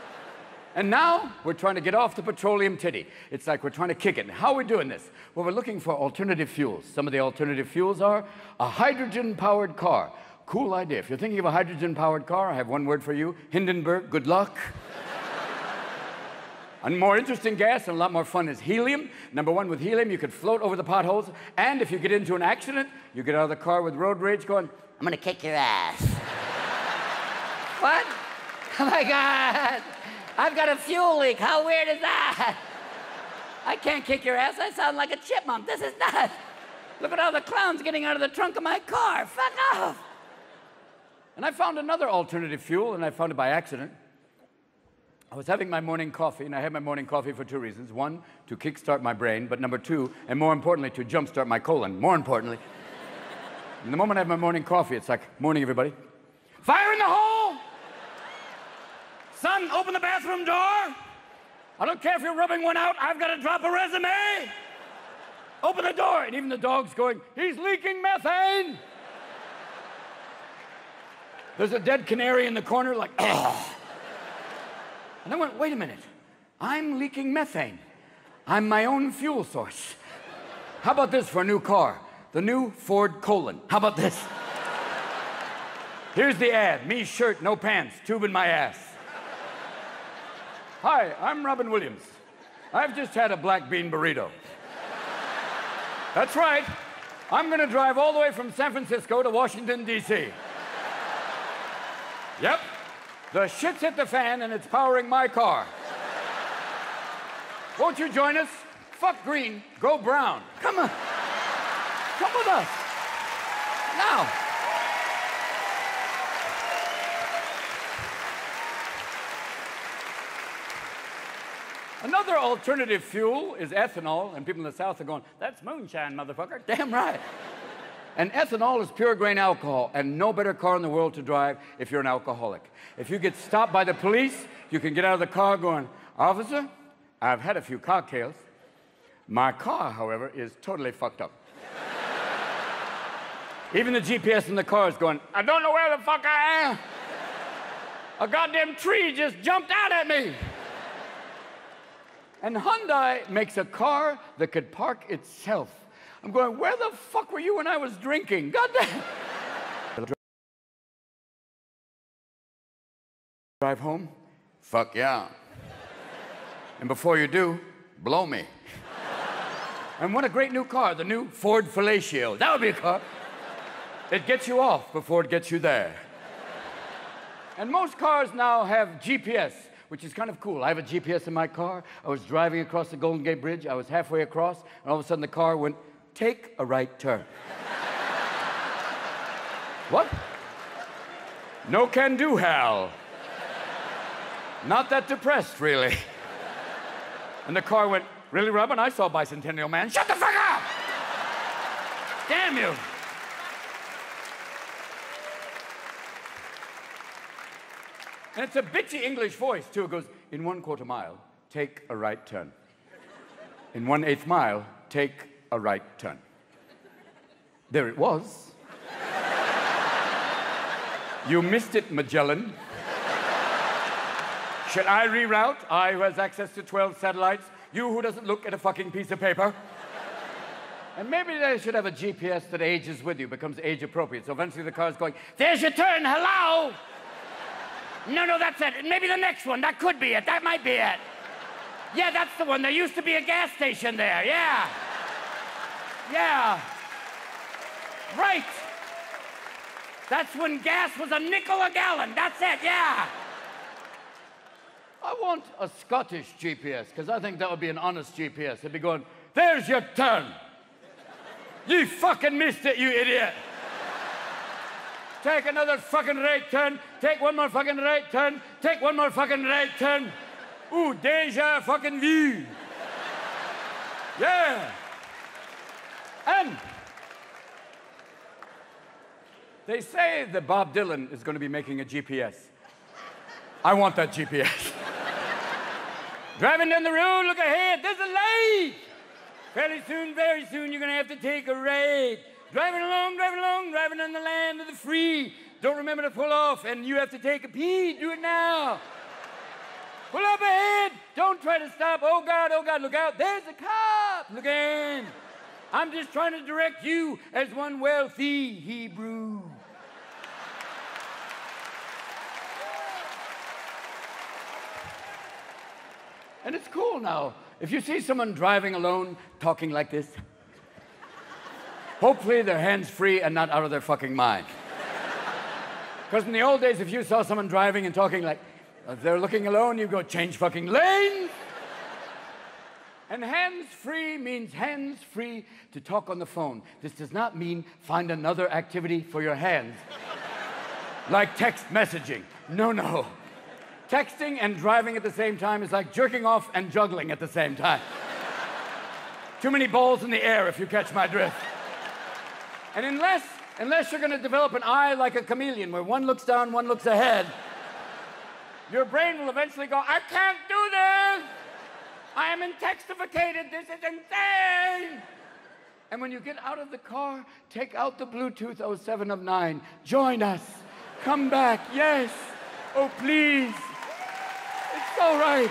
And now we're trying to get off the petroleum titty. It's like we're trying to kick it. And how are we doing this? Well, we're looking for alternative fuels. Some of the alternative fuels are a hydrogen-powered car. Cool idea. If you're thinking of a hydrogen-powered car, I have one word for you. Hindenburg, good luck. A more interesting gas and a lot more fun is helium. Number one, with helium, you could float over the potholes. And if you get into an accident, you get out of the car with road rage going, I'm going to kick your ass. What? Oh, my God. I've got a fuel leak. How weird is that? I can't kick your ass. I sound like a chipmunk. This is nuts. Look at all the clowns getting out of the trunk of my car. Fuck off. And I found another alternative fuel, and I found it by accident. I was having my morning coffee, and I had my morning coffee for two reasons. One, to kickstart my brain, but number two, and more importantly, to jumpstart my colon. More importantly. And the moment I have my morning coffee, it's like, morning, everybody. Fire in the hole! Son, open the bathroom door! I don't care if you're rubbing one out, I've got to drop a resume! Open the door! And even the dog's going, he's leaking methane! There's a dead canary in the corner, like, ugh. And I went, wait a minute. I'm leaking methane. I'm my own fuel source. How about this for a new car? The new Ford Colon. How about this? Here's the ad. Me shirt, no pants, tube in my ass. Hi, I'm Robin Williams. I've just had a black bean burrito. That's right. I'm gonna drive all the way from San Francisco to Washington, D.C. Yep. The shit's hit the fan and it's powering my car. Won't you join us? Fuck green, go brown. Come on. Come with us. Now. Another alternative fuel is ethanol, and people in the South are going, that's moonshine, motherfucker. Damn right. And ethanol is pure grain alcohol, and no better car in the world to drive if you're an alcoholic. If you get stopped by the police, you can get out of the car going, officer, I've had a few cocktails. My car, however, is totally fucked up. Even the GPS in the car is going, I don't know where the fuck I am. A goddamn tree just jumped out at me. And Hyundai makes a car that could park itself. I'm going, where the fuck were you when I was drinking? Goddamn. Drive home? Fuck yeah. And before you do, blow me. And what a great new car, the new Ford Fellatio. That would be a car. It gets you off before it gets you there. And most cars now have GPS, which is kind of cool. I have a GPS in my car. I was driving across the Golden Gate Bridge. I was halfway across, and all of a sudden the car went, take a right turn. What? No can do, Hal. Not that depressed, really. And the car went, really, Robin? I saw Bicentennial Man. Shut the fuck up! Damn you! And it's a bitchy English voice, too. It goes, in 1/4 mile, take a right turn. In 1/8 mile, take a right turn. There it was. You missed it, Magellan. Should I reroute? I who has access to 12 satellites. You who doesn't look at a fucking piece of paper. And maybe they should have a GPS that ages with you, becomes age appropriate. So eventually the car's going, there's your turn, hello! No, that's it. Maybe the next one. That could be it. That might be it. Yeah, that's the one. There used to be a gas station there. Yeah. Yeah. Right. That's when gas was a nickel a gallon. That's it, yeah. I want a Scottish GPS, because I think that would be an honest GPS. It'd be going, there's your turn. You fucking missed it, you idiot. Take another fucking right turn. Take one more fucking right turn. Take one more fucking right turn. Ooh, deja fucking vu. Yeah. And they say that Bob Dylan is going to be making a GPS. I want that GPS. Driving down the road, look ahead. There's a light. Fairly soon, very soon, you're going to have to take a right. Driving along, driving on the land of the free. Don't remember to pull off, and you have to take a pee. Do it now. Pull up ahead. Don't try to stop. Oh, God, look out. There's a cop. Look in. I'm just trying to direct you as one wealthy Hebrew. And it's cool now. If you see someone driving alone, talking like this, hopefully they're hands-free and not out of their fucking mind. Because in the old days, if you saw someone driving and talking like, if they're looking alone, you go, change fucking lanes. And hands-free means hands-free to talk on the phone. This does not mean find another activity for your hands. Like text messaging. No. Texting and driving at the same time is like jerking off and juggling at the same time. Too many balls in the air, if you catch my drift. And unless Unless you're going to develop an eye like a chameleon, where one looks down, one looks ahead. Your brain will eventually go, I can't do this! I am intensificated, this is insane! And when you get out of the car, take out the Bluetooth 07 of 9. Join us. Come back, yes. Oh, please. It's all right.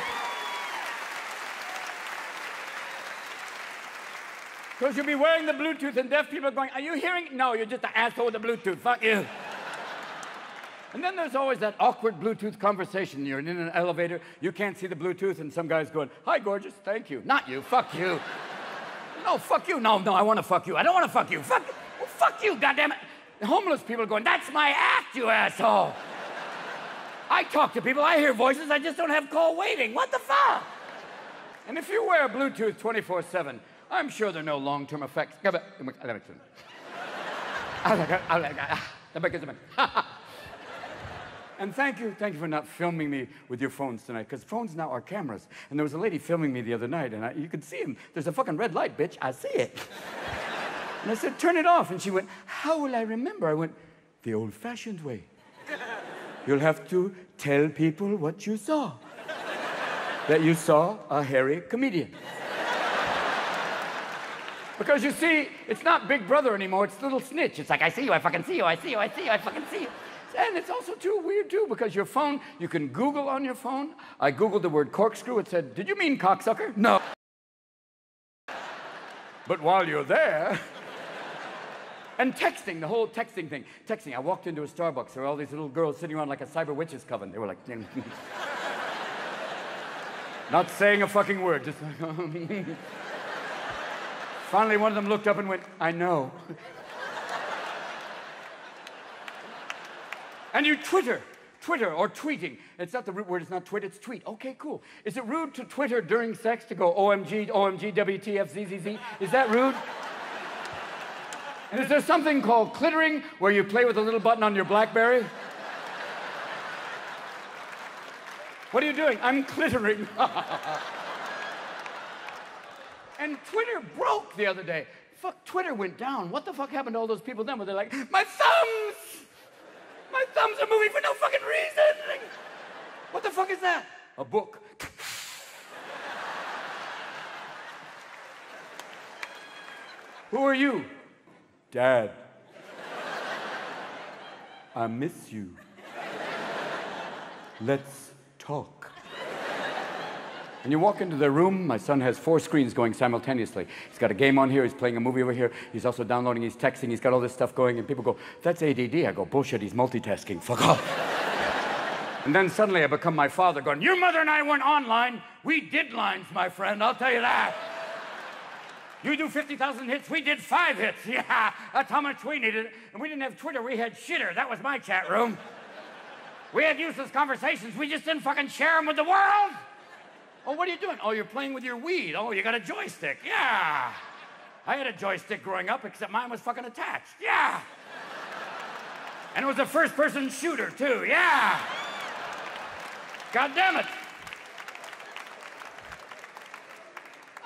Because you'll be wearing the Bluetooth and deaf people are going, are you hearing? No, you're just an asshole with the Bluetooth. Fuck you. And then there's always that awkward Bluetooth conversation. You're in an elevator, you can't see the Bluetooth, and some guy's going, hi, gorgeous, thank you. Not you, fuck you. No, fuck you. No, I want to fuck you. I don't want to fuck you. Fuck you, goddammit. Homeless people are going, that's my act, you asshole. I talk to people, I hear voices, I just don't have call waiting. What the fuck? And if you wear Bluetooth 24/7, I'm sure there are no long-term effects. And thank you for not filming me with your phones tonight, because phones now are cameras. And there was a lady filming me the other night, and you could see him. There's a fucking red light, bitch. I see it. And I said, turn it off. And she went, how will I remember? I went, the old-fashioned way. You'll have to tell people what you saw. That you saw a hairy comedian. Because you see, it's not Big Brother anymore, it's Little Snitch. It's like, I see you, I fucking see you, I see you, I see you, I fucking see you. And it's also too weird, too, because your phone, you can Google on your phone. I Googled the word corkscrew, it said, did you mean cocksucker? No. But while you're there, and texting, the whole texting thing. Texting, I walked into a Starbucks, there were all these little girls sitting around like a cyber witches coven. They were like, not saying a fucking word, just Finally, one of them looked up and went, I know. And you Twitter or tweeting. It's not the root word, it's not twit, it's tweet. Okay, cool. Is it rude to Twitter during sex to go OMG, WTF, ZZZ? Is that rude? And is there something called clittering where you play with a little button on your BlackBerry? What are you doing? I'm clittering. And Twitter broke the other day. Fuck, Twitter went down. What the fuck happened to all those people then where they're like, my thumbs! My thumbs are moving for no fucking reason! What the fuck is that? A book. Who are you? Dad. I miss you. Let's talk. And you walk into their room, my son has 4 screens going simultaneously. He's got a game on here, he's playing a movie over here, he's also downloading, he's texting, he's got all this stuff going, and people go, that's ADD. I go, bullshit, he's multitasking, fuck off. And then suddenly I become my father going, your mother and I weren't online, we did lines, my friend, I'll tell you that. You do 50,000 hits, we did 5 hits. Yeah, that's how much we needed. And we didn't have Twitter, we had shitter. That was my chat room. We had useless conversations, we just didn't fucking share them with the world. Oh, what are you doing? Oh, you're playing with your weed. Oh, you got a joystick. Yeah. I had a joystick growing up, except mine was fucking attached. Yeah. And it was a first-person shooter, too. Yeah. God damn it.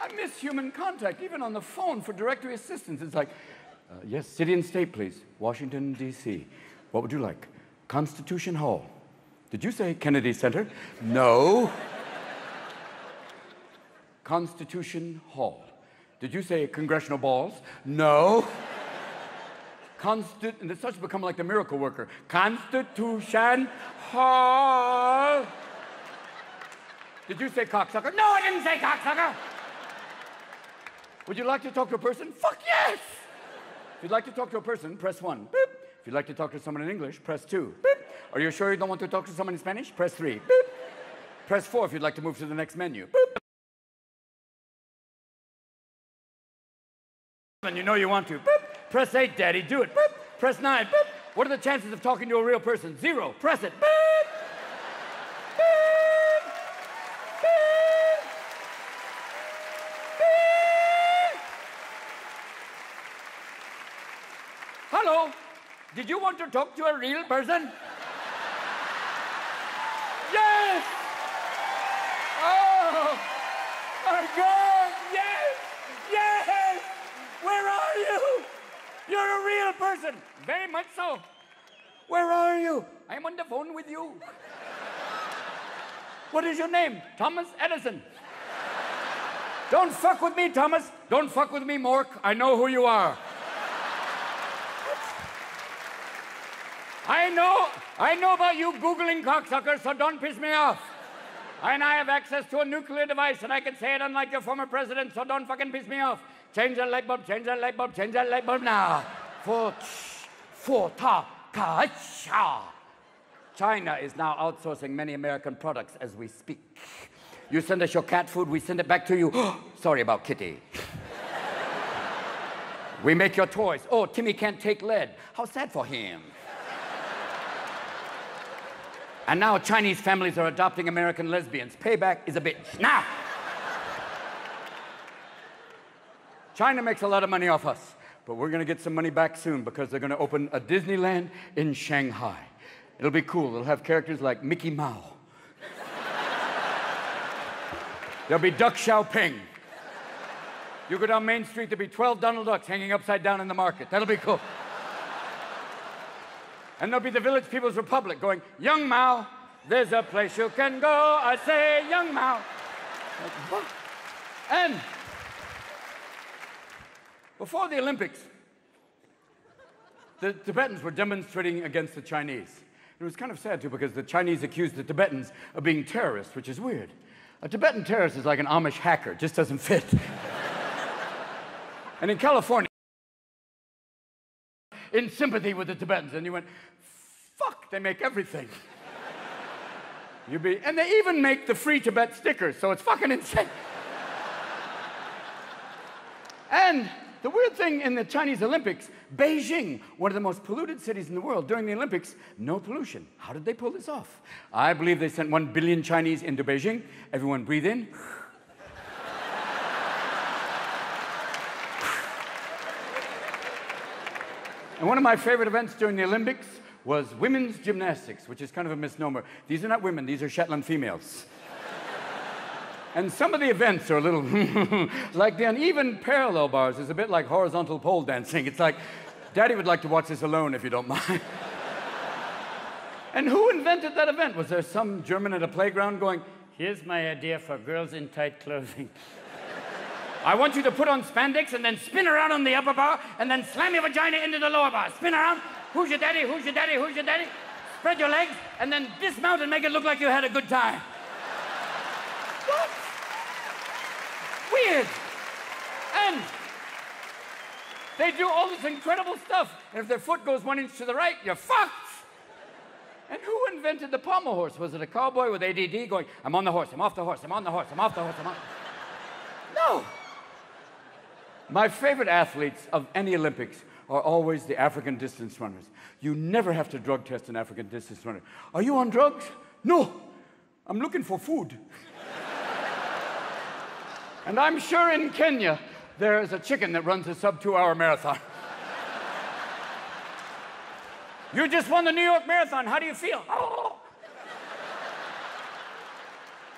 I miss human contact, even on the phone for directory assistance. It's like, yes, city and state, please. Washington, D.C. What would you like? Constitution Hall. Did you say Kennedy Center? No. Constitution Hall. Did you say congressional balls? No. And it starts to become like the miracle worker. Constitution Hall. Did you say cocksucker? No, I didn't say cocksucker. Would you like to talk to a person? Fuck yes! If you'd like to talk to a person, press 1. Boop. If you'd like to talk to someone in English, press 2. Boop. Are you sure you don't want to talk to someone in Spanish? Press 3. Boop. Press 4 if you'd like to move to the next menu. Boop. And you know you want to. Boop. Press 8, Daddy, do it. Boop. Press 9. Boop. What are the chances of talking to a real person? 0. Press it. Boop. Boop. Boop. Boop. Hello. Did you want to talk to a real person? Yes. Oh my God. Yes. Yes. Where are you? You're a real person. Edison. Very much so. Where are you? I'm on the phone with you. What is your name? Thomas Edison. Don't fuck with me, Thomas. Don't fuck with me, Mork. I know who you are. I know about you Googling cocksuckers, so don't piss me off. And I have access to a nuclear device, and I can say it unlike your former president, so don't fucking piss me off. Change that light bulb, change that light bulb, change that light bulb now. China is now outsourcing many American products as we speak. You send us your cat food, we send it back to you. Sorry about Kitty. We make your toys. Oh, Timmy can't take lead. How sad for him. And now Chinese families are adopting American lesbians. Payback is a bitch. Now! China makes a lot of money off us, but we're gonna get some money back soon because they're gonna open a Disneyland in Shanghai. It'll be cool. It'll have characters like Mickey Mouse. There'll be Duck Xiaoping. You go down Main Street, there'll be 12 Donald Ducks hanging upside down in the market. That'll be cool. And there'll be the Village People's Republic going, Young Mao, there's a place you can go. I say, Young Mao. And before the Olympics, the Tibetans were demonstrating against the Chinese. It was kind of sad, too, because the Chinese accused the Tibetans of being terrorists, which is weird. A Tibetan terrorist is like an Amish hacker, just doesn't fit. And in California, in sympathy with the Tibetans, and you went, fuck, they make everything. And they even make the Free Tibet stickers, so it's fucking insane. And the weird thing in the Chinese Olympics, Beijing, one of the most polluted cities in the world, during the Olympics, no pollution. How did they pull this off? I believe they sent 1 billion Chinese into Beijing. Everyone breathe in. And one of my favorite events during the Olympics was women's gymnastics, which is kind of a misnomer. These are not women, these are Shetland females. And some of the events are a little like the uneven parallel bars is a bit like horizontal pole dancing. It's like, Daddy would like to watch this alone if you don't mind. And who invented that event? Was there some German at a playground going, here's my idea for girls in tight clothing. I want you to put on spandex and then spin around on the upper bar and then slam your vagina into the lower bar. Spin around. Who's your daddy? Who's your daddy? Who's your daddy? Spread your legs and then dismount and make it look like you had a good time. What? Weird. And they do all this incredible stuff. And if their foot goes 1 inch to the right, you're fucked. And who invented the pommel horse? Was it a cowboy with ADD going, I'm on the horse, I'm off the horse, I'm on the horse, I'm off the horse, I'm on... No. My favorite athletes of any Olympics are always the African distance runners. You never have to drug test an African distance runner. Are you on drugs? No. I'm looking for food. And I'm sure in Kenya, there is a chicken that runs a sub-2-hour marathon. You just won the New York Marathon. How do you feel? Oh.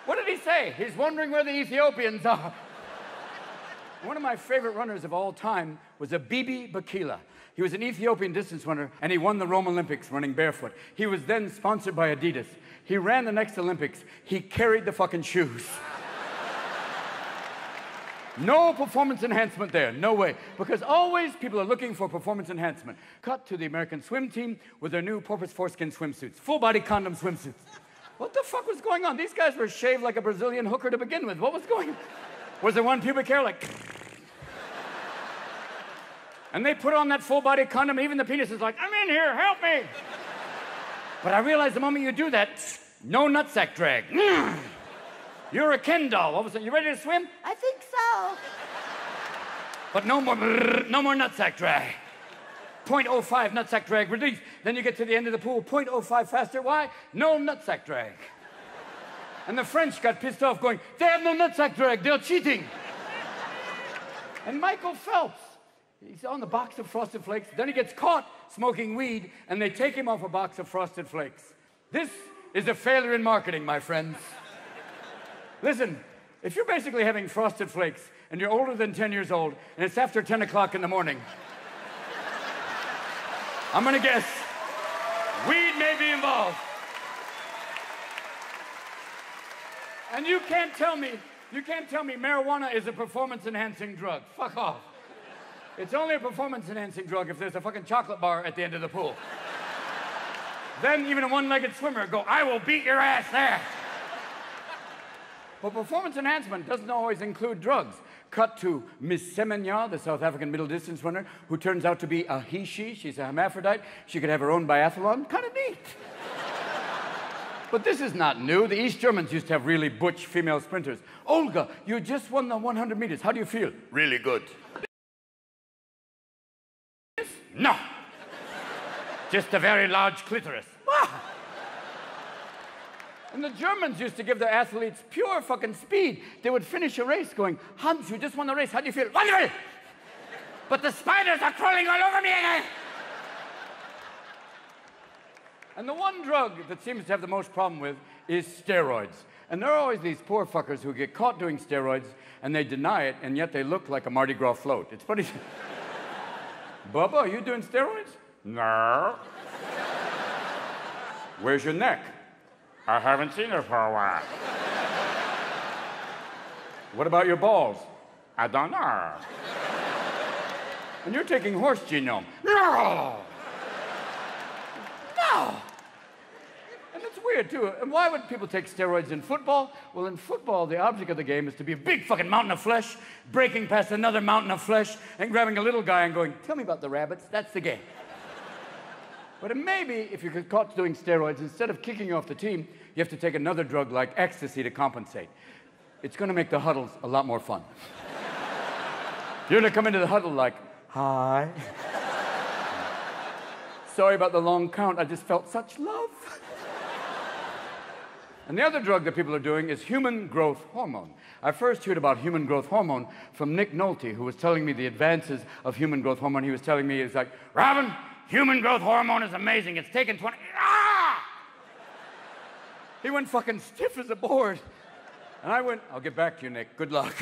What did he say? He's wondering where the Ethiopians are. One of my favorite runners of all time was Abebe Bikila. He was an Ethiopian distance runner, and he won the Rome Olympics running barefoot. He was then sponsored by Adidas. He ran the next Olympics. He carried the fucking shoes. No performance enhancement there, no way. Because always people are looking for performance enhancement. Cut to the American swim team with their new porpoise foreskin swimsuits. Full-body condom swimsuits. What the fuck was going on? These guys were shaved like a Brazilian hooker to begin with. What was going on? Was there one pubic hair like... And they put on that full-body condom, even the penis is like, I'm in here, help me! But I realized the moment you do that, no nutsack drag. You're a Ken doll. All of a sudden, you ready to swim? I think so. But no more nutsack drag. 0.05 nutsack drag release. Then you get to the end of the pool, 0.05 faster. Why? No nutsack drag. And the French got pissed off going, they have no nutsack drag, they're cheating. And Michael Phelps, he's on the box of Frosted Flakes. Then he gets caught smoking weed, and they take him off a box of Frosted Flakes. This is a failure in marketing, my friends. Listen, if you're basically having Frosted Flakes, and you're older than 10 years old, and it's after 10 o'clock in the morning, I'm gonna guess weed may be involved. And you can't tell me marijuana is a performance-enhancing drug. Fuck off. It's only a performance-enhancing drug if there's a fucking chocolate bar at the end of the pool. Then even a one-legged swimmer go, I will beat your ass there. But performance enhancement doesn't always include drugs. Cut to Miss Semenya, the South African middle distance runner, who turns out to be a he-she. She's a hermaphrodite. She could have her own biathlon. Kind of neat. But this is not new. The East Germans used to have really butch female sprinters. Olga, you just won the 100 meters. How do you feel? Really good. No. Just a very large clitoris. And the Germans used to give their athletes pure fucking speed. They would finish a race going, Hans, you just won the race. How do you feel? Wonderful! But the spiders are crawling all over me again. And the one drug that seems to have the most problem with is steroids. And there are always these poor fuckers who get caught doing steroids and they deny it, and yet they look like a Mardi Gras float. It's funny. Bubba, are you doing steroids? No. Where's your neck? I haven't seen her for a while. What about your balls? I don't know. And you're taking horse genome. No! No! And it's weird, too. And why would people take steroids in football? Well, in football, the object of the game is to be a big fucking mountain of flesh, breaking past another mountain of flesh, and grabbing a little guy and going, tell me about the rabbits. That's the game. But maybe if you get caught doing steroids, instead of kicking you off the team, you have to take another drug like ecstasy to compensate. It's going to make the huddles a lot more fun. You're going to come into the huddle like, hi. Sorry about the long count. I just felt such love. And the other drug that people are doing is human growth hormone. I first heard about human growth hormone from Nick Nolte, who was telling me the advances of human growth hormone. He was telling me, he's like, Robin, human growth hormone is amazing. It's taken 20... Ah! He went fucking stiff as a board. And I went, I'll get back to you, Nick. Good luck.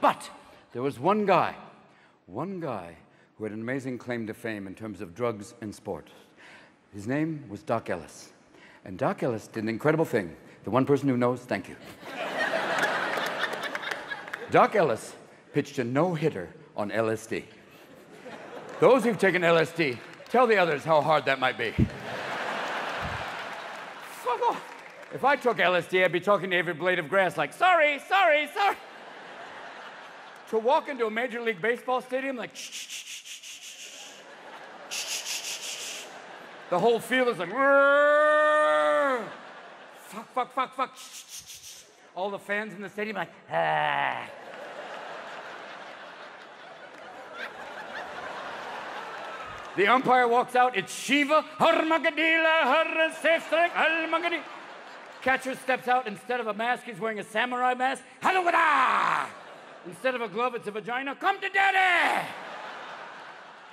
But there was one guy who had an amazing claim to fame in terms of drugs and sport. His name was Doc Ellis. And Doc Ellis did an incredible thing. The one person who knows, thank you. Doc Ellis pitched a no-hitter on LSD. Those who've taken LSD, tell the others how hard that might be. Fuck off. If I took LSD, I'd be talking to every blade of grass like, sorry, sorry, sorry. To walk into a Major League Baseball stadium like, shh, shh, shh, shh, shh, shh. The whole field is like, fuck, fuck, fuck, fuck. Shh, shh, shh. All the fans in the stadium like, ah. The umpire walks out, it's Shiva. Catcher steps out, instead of a mask, he's wearing a samurai mask. Instead of a glove, it's a vagina. Come to daddy!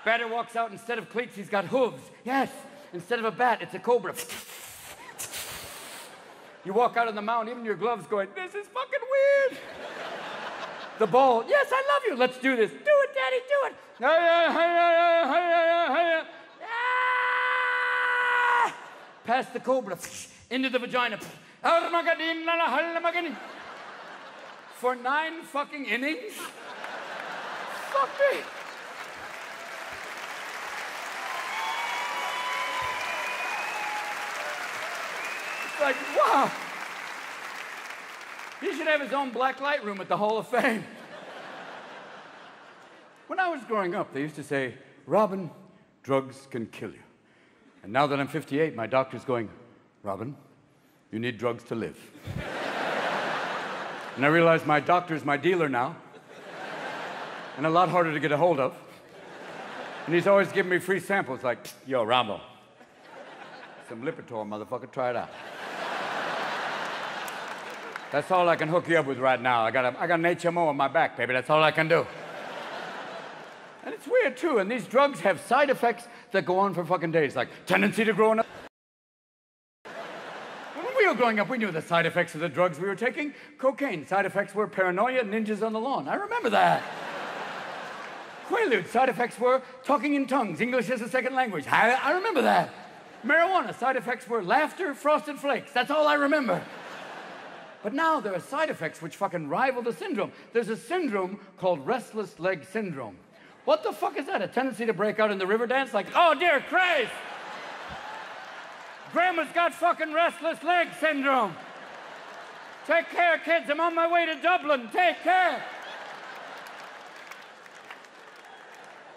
Batter walks out, instead of cleats, he's got hooves. Yes, instead of a bat, it's a cobra. You walk out on the mound, even your gloves going, this is fucking weird. The ball, yes, I love you. Let's do this. Do it, daddy, do it. Past the cobra, into the vagina. For 9 fucking innings? Fuck me. It's like, wow. He should have his own black light room at the Hall of Fame. When I was growing up, they used to say, Robin, drugs can kill you. And now that I'm 58, my doctor's going, Robin, you need drugs to live. And I realize my doctor's my dealer now, and a lot harder to get a hold of. And he's always giving me free samples like, yo, Rambo, some Lipitor, motherfucker, try it out. That's all I can hook you up with right now. I got an HMO on my back, baby. That's all I can do. And it's weird, too. And these drugs have side effects that go on for fucking days, like tendency to grow up. When we were growing up, we knew the side effects of the drugs we were taking. Cocaine. Side effects were paranoia, ninjas on the lawn. I remember that. Quaaludes, side effects were talking in tongues, English as a second language. I remember that. Marijuana, side effects were laughter, frosted flakes. That's all I remember. But now there are side effects which fucking rival the syndrome. There's a syndrome called restless leg syndrome. What the fuck is that? A tendency to break out in the river dance? Like, oh dear Christ! Grandma's got fucking restless leg syndrome. Take care, kids. I'm on my way to Dublin. Take care.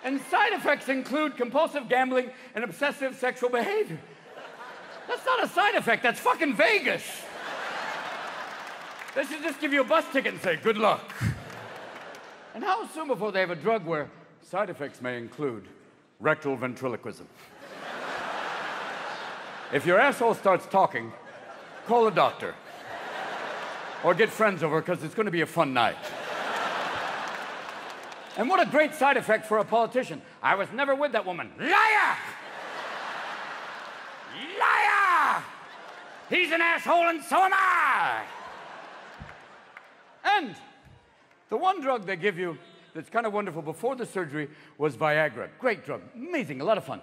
And side effects include compulsive gambling and obsessive sexual behavior. That's not a side effect. That's fucking Vegas. They should just give you a bus ticket and say, good luck. And how soon before they have a drug where side effects may include rectal ventriloquism? If your asshole starts talking, call a doctor. Or get friends over, because it's going to be a fun night. And what a great side effect for a politician. I was never with that woman. Liar! Liar! He's an asshole and so am I! And the one drug they give you that's kind of wonderful before the surgery was Viagra. Great drug, amazing, a lot of fun.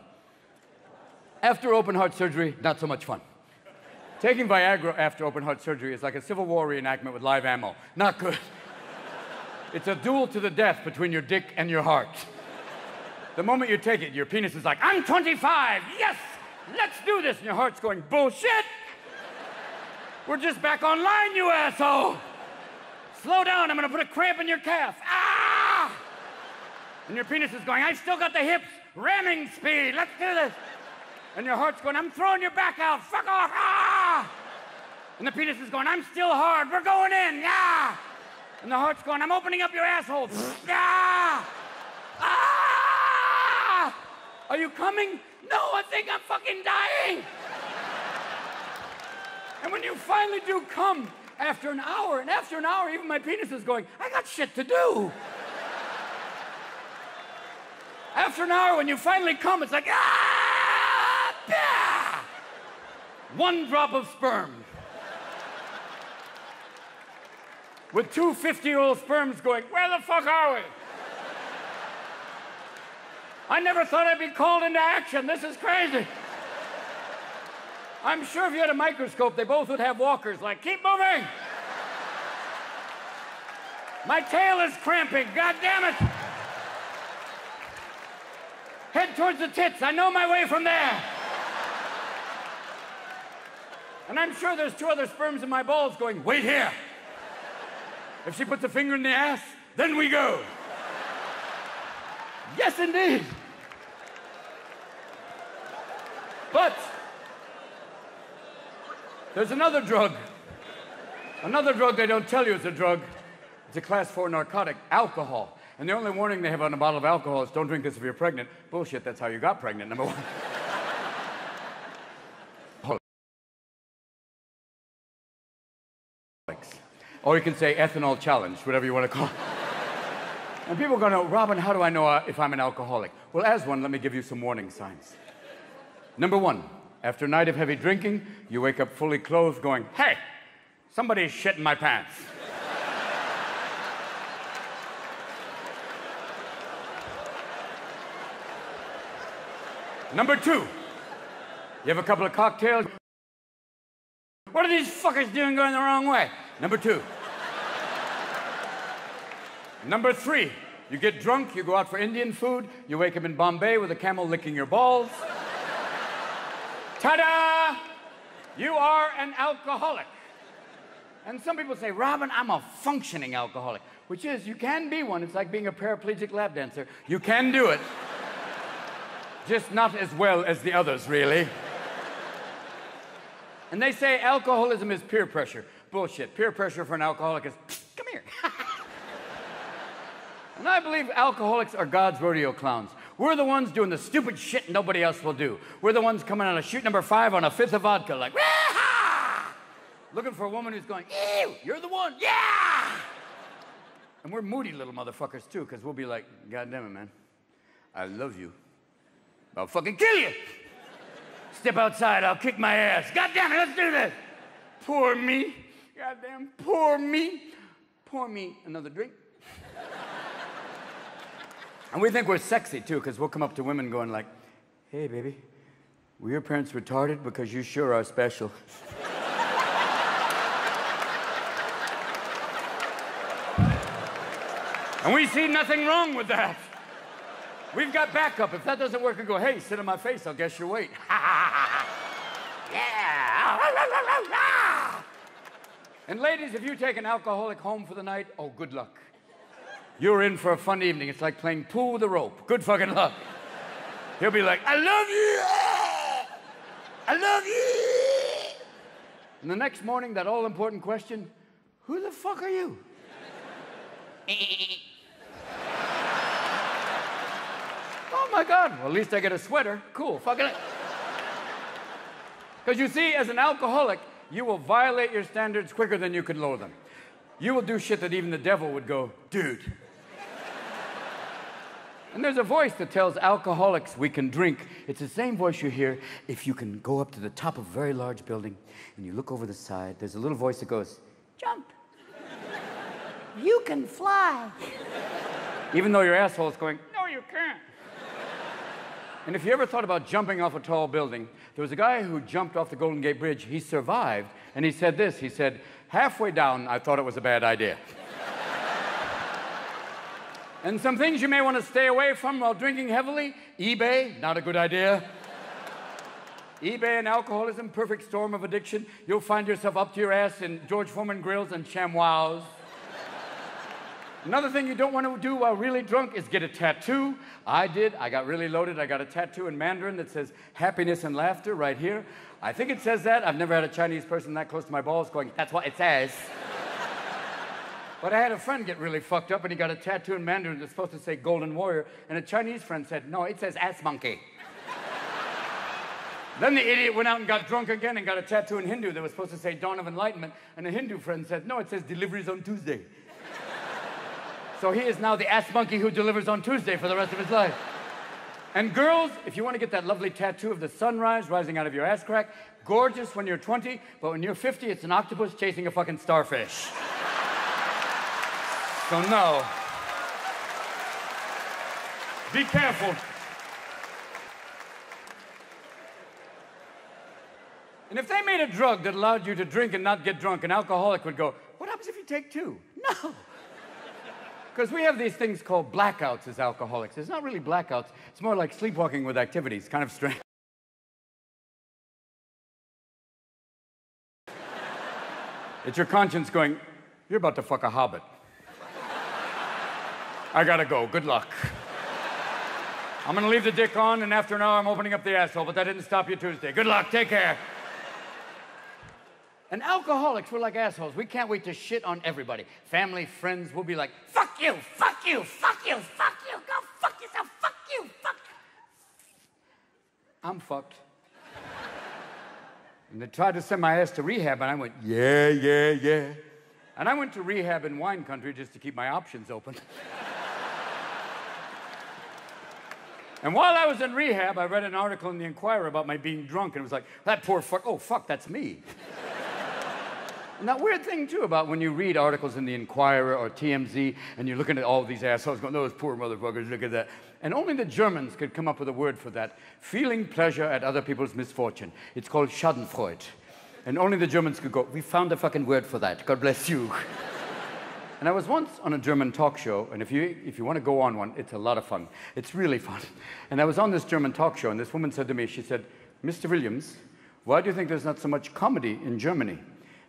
After open heart surgery, not so much fun. Taking Viagra after open heart surgery is like a Civil War reenactment with live ammo. Not good. It's a duel to the death between your dick and your heart. The moment you take it, your penis is like, I'm 25, yes, let's do this. And your heart's going, bullshit. We're just back online, you asshole. Slow down, I'm gonna put a cramp in your calf. Ah! And your penis is going, I've still got the hips, ramming speed, let's do this. And your heart's going, I'm throwing your back out, fuck off, ah! And the penis is going, I'm still hard, we're going in, yeah! And the heart's going, I'm opening up your asshole, yeah! Ah! Are you coming? No, I think I'm fucking dying! And when you finally do come, after an hour, and after an hour, even my penis is going, I got shit to do. After an hour, when you finally come, it's like, ah! Yeah! One drop of sperm. With two 50-year-old sperms going, where the fuck are we? I never thought I'd be called into action. This is crazy. I'm sure if you had a microscope, they both would have walkers like, keep moving. My tail is cramping, God damn it. Head towards the tits, I know my way from there. And I'm sure there's two other sperms in my balls going, wait here. If she puts a finger in the ass, then we go. Yes, indeed. But there's another drug. Another drug they don't tell you is a drug. It's a class 4 narcotic, alcohol. And the only warning they have on a bottle of alcohol is don't drink this if you're pregnant. Bullshit, that's how you got pregnant, number one. Or you can say ethanol challenge, whatever you want to call it. And people are going to, Robin, how do I know if I'm an alcoholic? Well, as one, let me give you some warning signs. Number one, after a night of heavy drinking, you wake up fully clothed going, hey, somebody's shitting my pants. Number two, you have a couple of cocktails. What are these fuckers doing going the wrong way? Number two. Number three, you get drunk, you go out for Indian food, you wake up in Bombay with a camel licking your balls. Ta-da! You are an alcoholic. And some people say, Robin, I'm a functioning alcoholic, which is, you can be one. It's like being a paraplegic lap dancer. You can do it. Just not as well as the others, really. And they say alcoholism is peer pressure. Bullshit. Peer pressure for an alcoholic is, come here. And I believe alcoholics are God's rodeo clowns. We're the ones doing the stupid shit nobody else will do. We're the ones coming on a shoot number 5 on a fifth of vodka, like, wah-ha! Looking for a woman who's going, ew, you're the one, yeah! And we're moody little motherfuckers, too, because we'll be like, God damn it, man. I love you. I'll fucking kill you. Step outside, I'll kick my ass. God damn it, let's do this. Pour me. Goddamn, pour me. Pour me another drink. And we think we're sexy, too, because we'll come up to women going like, hey, baby, were your parents retarded? Because you sure are special. And we see nothing wrong with that. We've got backup. If that doesn't work, we go, hey, sit on my face, I'll guess your weight. Yeah. And ladies, if you take an alcoholic home for the night, oh, good luck. You're in for a fun evening. It's like playing pool with a rope. Good fucking luck. He'll be like, I love you. I love you. And the next morning, that all-important question, who the fuck are you? Oh, my God. Well, at least I get a sweater. Cool. Fucking it. Because you see, as an alcoholic, you will violate your standards quicker than you can lower them. You will do shit that even the devil would go, dude. And there's a voice that tells alcoholics we can drink. It's the same voice you hear if you can go up to the top of a very large building and you look over the side. There's a little voice that goes, jump. You can fly. Even though your asshole is going, no, you can't. And if you ever thought about jumping off a tall building, there was a guy who jumped off the Golden Gate Bridge. He survived, and he said this. He said, halfway down, I thought it was a bad idea. And some things you may want to stay away from while drinking heavily. eBay, not a good idea. eBay and alcoholism, perfect storm of addiction. You'll find yourself up to your ass in George Foreman grills and ShamWows. Another thing you don't want to do while really drunk is get a tattoo. I did. I got really loaded. I got a tattoo in Mandarin that says happiness and laughter right here. I think it says that. I've never had a Chinese person that close to my balls going, that's what it says. But I had a friend get really fucked up, and he got a tattoo in Mandarin that's supposed to say Golden Warrior, and a Chinese friend said, no, it says ass monkey. Then the idiot went out and got drunk again and got a tattoo in Hindu that was supposed to say Dawn of Enlightenment, and a Hindu friend said, no, it says deliveries on Tuesday. So he is now the ass monkey who delivers on Tuesday for the rest of his life. And girls, if you want to get that lovely tattoo of the sunrise rising out of your ass crack, gorgeous when you're 20, but when you're 50, it's an octopus chasing a fucking starfish. So no. Be careful. And if they made a drug that allowed you to drink and not get drunk, an alcoholic would go, what happens if you take two? No. Because we have these things called blackouts as alcoholics. It's not really blackouts. It's more like sleepwalking with activities. Kind of strange. It's your conscience going, you're about to fuck a hobbit. I gotta go. Good luck. I'm gonna leave the dick on, and after an hour, I'm opening up the asshole, but that didn't stop you Tuesday. Good luck. Take care. And alcoholics, we're like assholes. We can't wait to shit on everybody. Family, friends, we'll be like, fuck you, fuck you, fuck you, fuck you, go fuck yourself, fuck you, fuck. I'm fucked. And they tried to send my ass to rehab, and I went, yeah, yeah, yeah. And I went to rehab in wine country just to keep my options open. And while I was in rehab, I read an article in the Inquirer about my being drunk, and it was like, that poor fuck, oh, fuck, that's me. And that weird thing, too, about when you read articles in the Inquirer or TMZ, and you're looking at all these assholes going, those poor motherfuckers, look at that. And only the Germans could come up with a word for that. Feeling pleasure at other people's misfortune. It's called Schadenfreude. And only the Germans could go, we found a fucking word for that. God bless you. And I was once on a German talk show, and if you want to go on one, it's a lot of fun. It's really fun. And I was on this German talk show, and this woman said to me, she said, Mr. Williams, why do you think there's not so much comedy in Germany?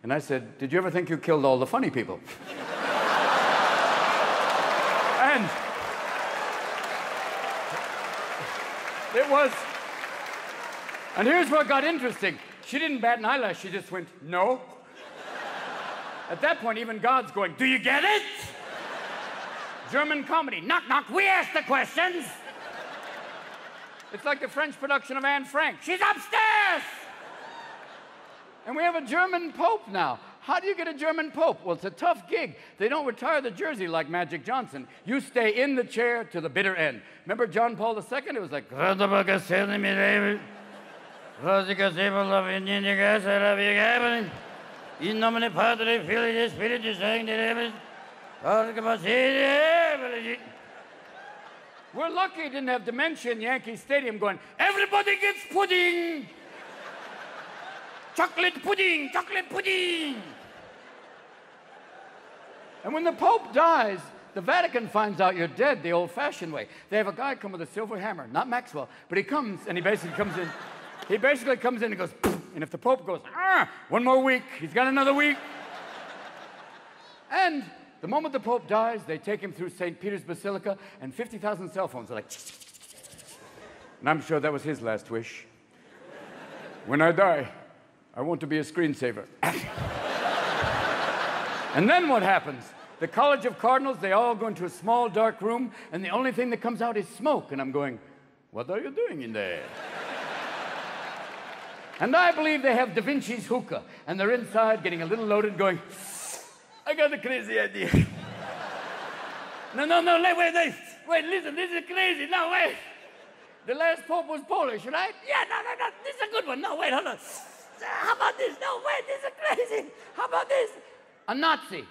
And I said, did you ever think you killed all the funny people? And it was, and here's what got interesting. She didn't bat an eyelash, she just went, no. At that point, even God's going, do you get it? German comedy, knock, knock, we ask the questions. It's like the French production of Anne Frank. She's upstairs! And we have a German Pope now. How do you get a German Pope? Well, it's a tough gig. They don't retire the jersey like Magic Johnson. You stay in the chair to the bitter end. Remember John Paul II? It was like, in nomine Patri, Filii, Spiritus Sancti, We're lucky he didn't have dementia in Yankee Stadium going, everybody gets pudding! Chocolate pudding, chocolate pudding! And when the Pope dies, the Vatican finds out you're dead the old-fashioned way. They have a guy come with a silver hammer, not Maxwell, but he comes and he basically comes in. He basically comes in and goes, and if the Pope goes, one more week, he's got another week. And the moment the Pope dies, they take him through St. Peter's Basilica, and 50,000 cell phones are like, and I'm sure that was his last wish. When I die, I want to be a screensaver. And then what happens? The College of Cardinals, they all go into a small, dark room, and the only thing that comes out is smoke. And I'm going, what are you doing in there? And I believe they have Da Vinci's hookah, and they're inside getting a little loaded going, I got a crazy idea. No, wait, listen, this is crazy. No, wait. The last Pope was Polish, right? Yeah, no, this is a good one. No, wait, hold on. How about this? No, wait, this is crazy. How about this? A Nazi.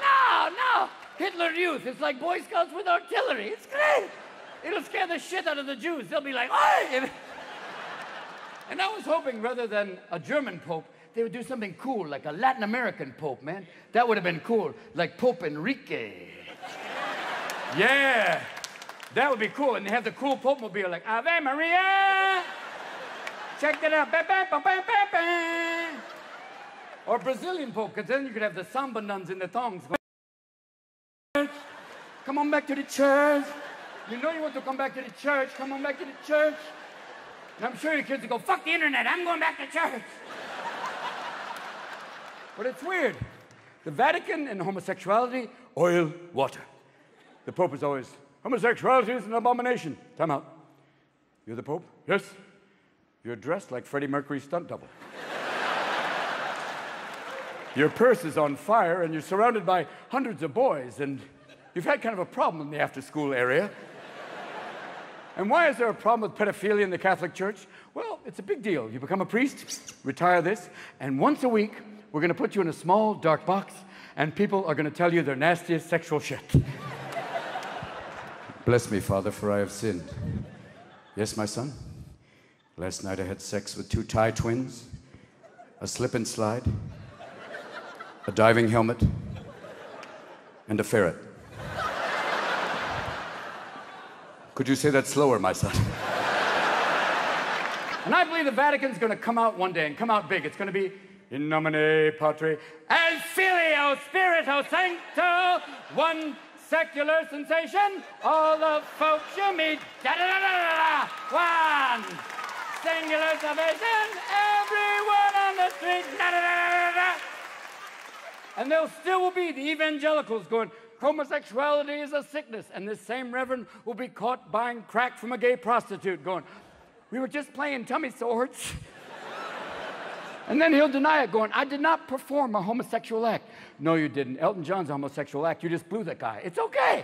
No. Hitler Youth. It's like Boy Scouts with artillery. It's great. It'll scare the shit out of the Jews. They'll be like, oi! And I was hoping rather than a German Pope, they would do something cool, like a Latin American Pope, man. That would have been cool, like Pope Enrique. Yeah, that would be cool. And they have the cool Pope mobile, like Ave Maria. Check it out. Or Brazilian Pope, because then you could have the samba nuns in the thongs. Come on back to the church. You know you want to come back to the church. Come on back to the church. And I'm sure your kids will go, fuck the internet. I'm going back to church. But it's weird. The Vatican and homosexuality, oil, water. The Pope is always, homosexuality is an abomination. Time out. You're the Pope? Yes. You're dressed like Freddie Mercury's stunt double. Your purse is on fire, and you're surrounded by hundreds of boys, and you've had kind of a problem in the after-school area. And why is there a problem with pedophilia in the Catholic Church? Well, it's a big deal. You become a priest, retire this, and once a week, we're going to put you in a small, dark box, and people are going to tell you their nastiest sexual shit. Bless me, Father, for I have sinned. Yes, my son? Last night I had sex with 2 Thai twins, a slip and slide, a diving helmet, and a ferret. Could you say that slower, my son? And I believe the Vatican's going to come out one day and come out big. It's going to be in nomine Patri et Filio Spirito Sancto, one secular sensation, all the folks you meet, da-da-da-da-da-da, one singular salvation, everyone on the street, da-da-da-da-da-da. And there still will be the evangelicals going, homosexuality is a sickness. And this same reverend will be caught buying crack from a gay prostitute going, we were just playing tummy swords. And then he'll deny it going, I did not perform a homosexual act. No, you didn't. Elton John's a homosexual act. You just blew that guy. It's okay.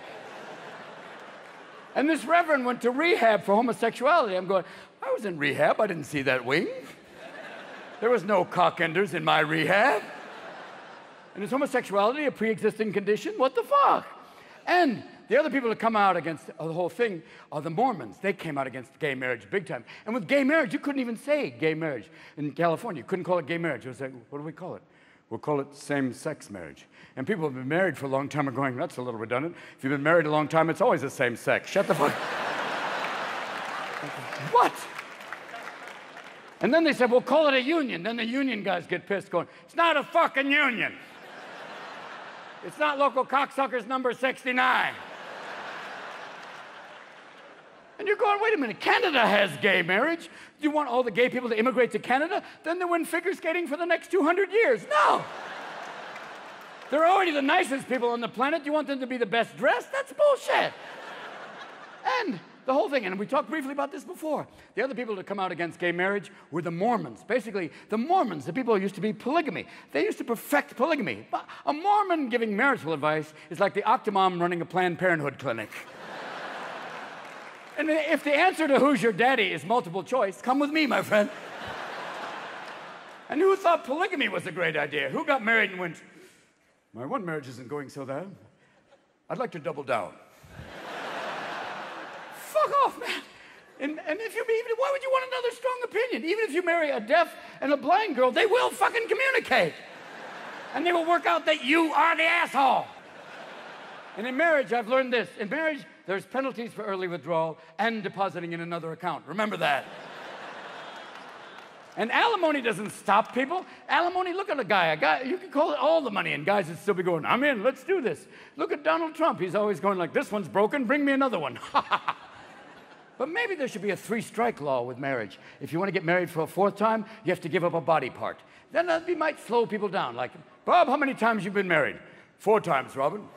And this reverend went to rehab for homosexuality. I'm going, I was in rehab. I didn't see that wing. There was no cockenders in my rehab. And is homosexuality a pre-existing condition? What the fuck? And the other people that come out against the whole thing are the Mormons. They came out against gay marriage big time. And with gay marriage, you couldn't even say gay marriage. In California, you couldn't call it gay marriage. It was like, what do we call it? We'll call it same-sex marriage. And people who have been married for a long time are going, that's a little redundant. If you've been married a long time, it's always the same sex. Shut the fuck. What? And then they said, we'll call it a union. Then the union guys get pissed going, it's not a fucking union. It's not local cocksuckers number 69. And you're going, wait a minute, Canada has gay marriage. Do you want all the gay people to immigrate to Canada? Then they win figure skating for the next 200 years. No. They're already the nicest people on the planet. You want them to be the best dressed? That's bullshit. And the whole thing, and we talked briefly about this before, the other people to come out against gay marriage were the Mormons. Basically, the Mormons, the people who used to be polygamy, they used to perfect polygamy. But a Mormon giving marital advice is like the Octomom running a Planned Parenthood clinic. And if the answer to who's your daddy is multiple choice, come with me, my friend. And who thought polygamy was a great idea? Who got married and went, my one marriage isn't going so bad. I'd like to double down. fuck off, man. And if you even, why would you want another strong opinion? Even if you marry a deaf and a blind girl, they will fucking communicate. And they will work out that you are the asshole. And in marriage, I've learned this. In marriage, there's penalties for early withdrawal and depositing in another account. Remember that. And alimony doesn't stop people. Alimony, look at a guy, you can call it all the money, and guys would still be going, I'm in, let's do this. Look at Donald Trump. He's always going like, this one's broken, bring me another one. But maybe there should be a 3-strike law with marriage. If you want to get married for a 4th time, you have to give up a body part. Then that might slow people down. Like, Bob, how many times you been married? 4 times, Robin.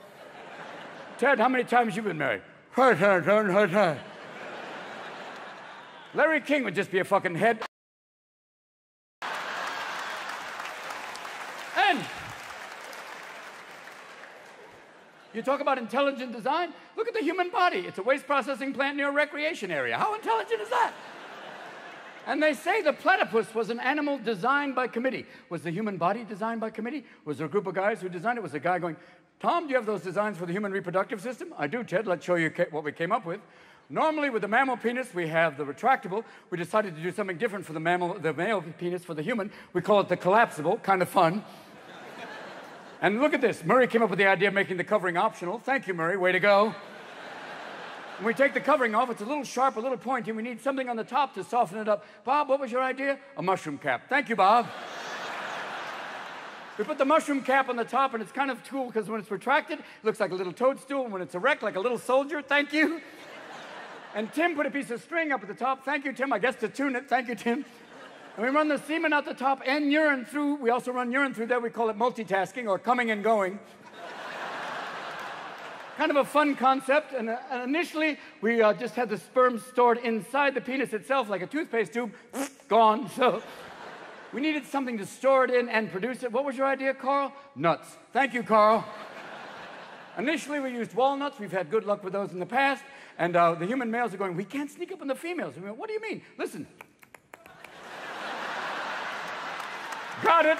Ted, how many times you been married? 4 times. Larry King would just be a fucking head. And you talk about intelligent design? Look at the human body. It's a waste processing plant near a recreation area. How intelligent is that? And they say the platypus was an animal designed by committee. Was the human body designed by committee? Was there a group of guys who designed it? Was a guy going, Tom, do you have those designs for the human reproductive system? I do, Ted. Let's show you what we came up with. Normally, with the mammal penis, we have the retractable. We decided to do something different for the male penis for the human. We call it the collapsible. Kind of fun. And look at this. Murray came up with the idea of making the covering optional. Thank you, Murray. Way to go. When we take the covering off, it's a little sharp, a little pointy. We need something on the top to soften it up. Bob, what was your idea? A mushroom cap. Thank you, Bob. We put the mushroom cap on the top, and it's kind of cool because when it's retracted, it looks like a little toadstool, and when it's erect, like a little soldier. Thank you. And Tim put a piece of string up at the top. Thank you, Tim. I guess to tune it. Thank you, Tim. And we run the semen out the top and urine through. We also run urine through there. We call it multitasking or coming and going. Kind of a fun concept. And initially, we just had the sperm stored inside the penis itself like a toothpaste tube. Gone. So we needed something to store it in and produce it. What was your idea, Carl? Nuts. Thank you, Carl. Initially, we used walnuts. We've had good luck with those in the past. And the human males are going, we can't sneak up on the females. We went, what do you mean? Listen. Got it.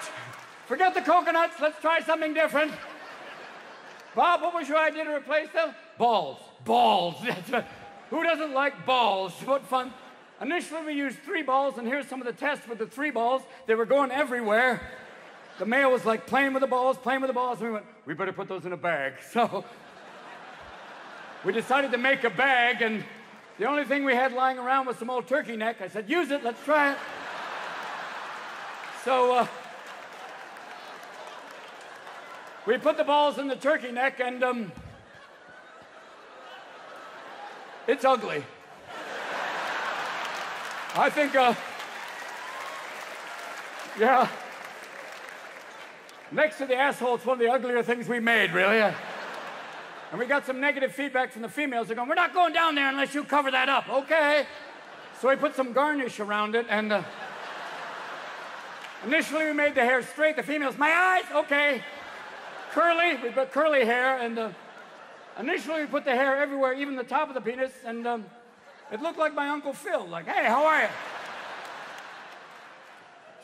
Forget the coconuts. Let's try something different. Bob, what was your idea to replace them? Balls. Balls. Who doesn't like balls? What fun. Initially, we used 3 balls, and here's some of the tests with the 3 balls. They were going everywhere. The male was like playing with the balls, and we went, we better put those in a bag. So we decided to make a bag, and the only thing we had lying around was some old turkey neck. I said, use it, let's try it. So we put the balls in the turkey neck, and it's ugly. I think, yeah. Next to the asshole, it's one of the uglier things we made, really. And we got some negative feedback from the females. They're going, we're not going down there unless you cover that up. Okay. So we put some garnish around it, and initially we made the hair straight. The females, my eyes, okay. Curly, we put curly hair, and initially we put the hair everywhere, even the top of the penis, and it looked like my Uncle Phil, like, hey, how are you?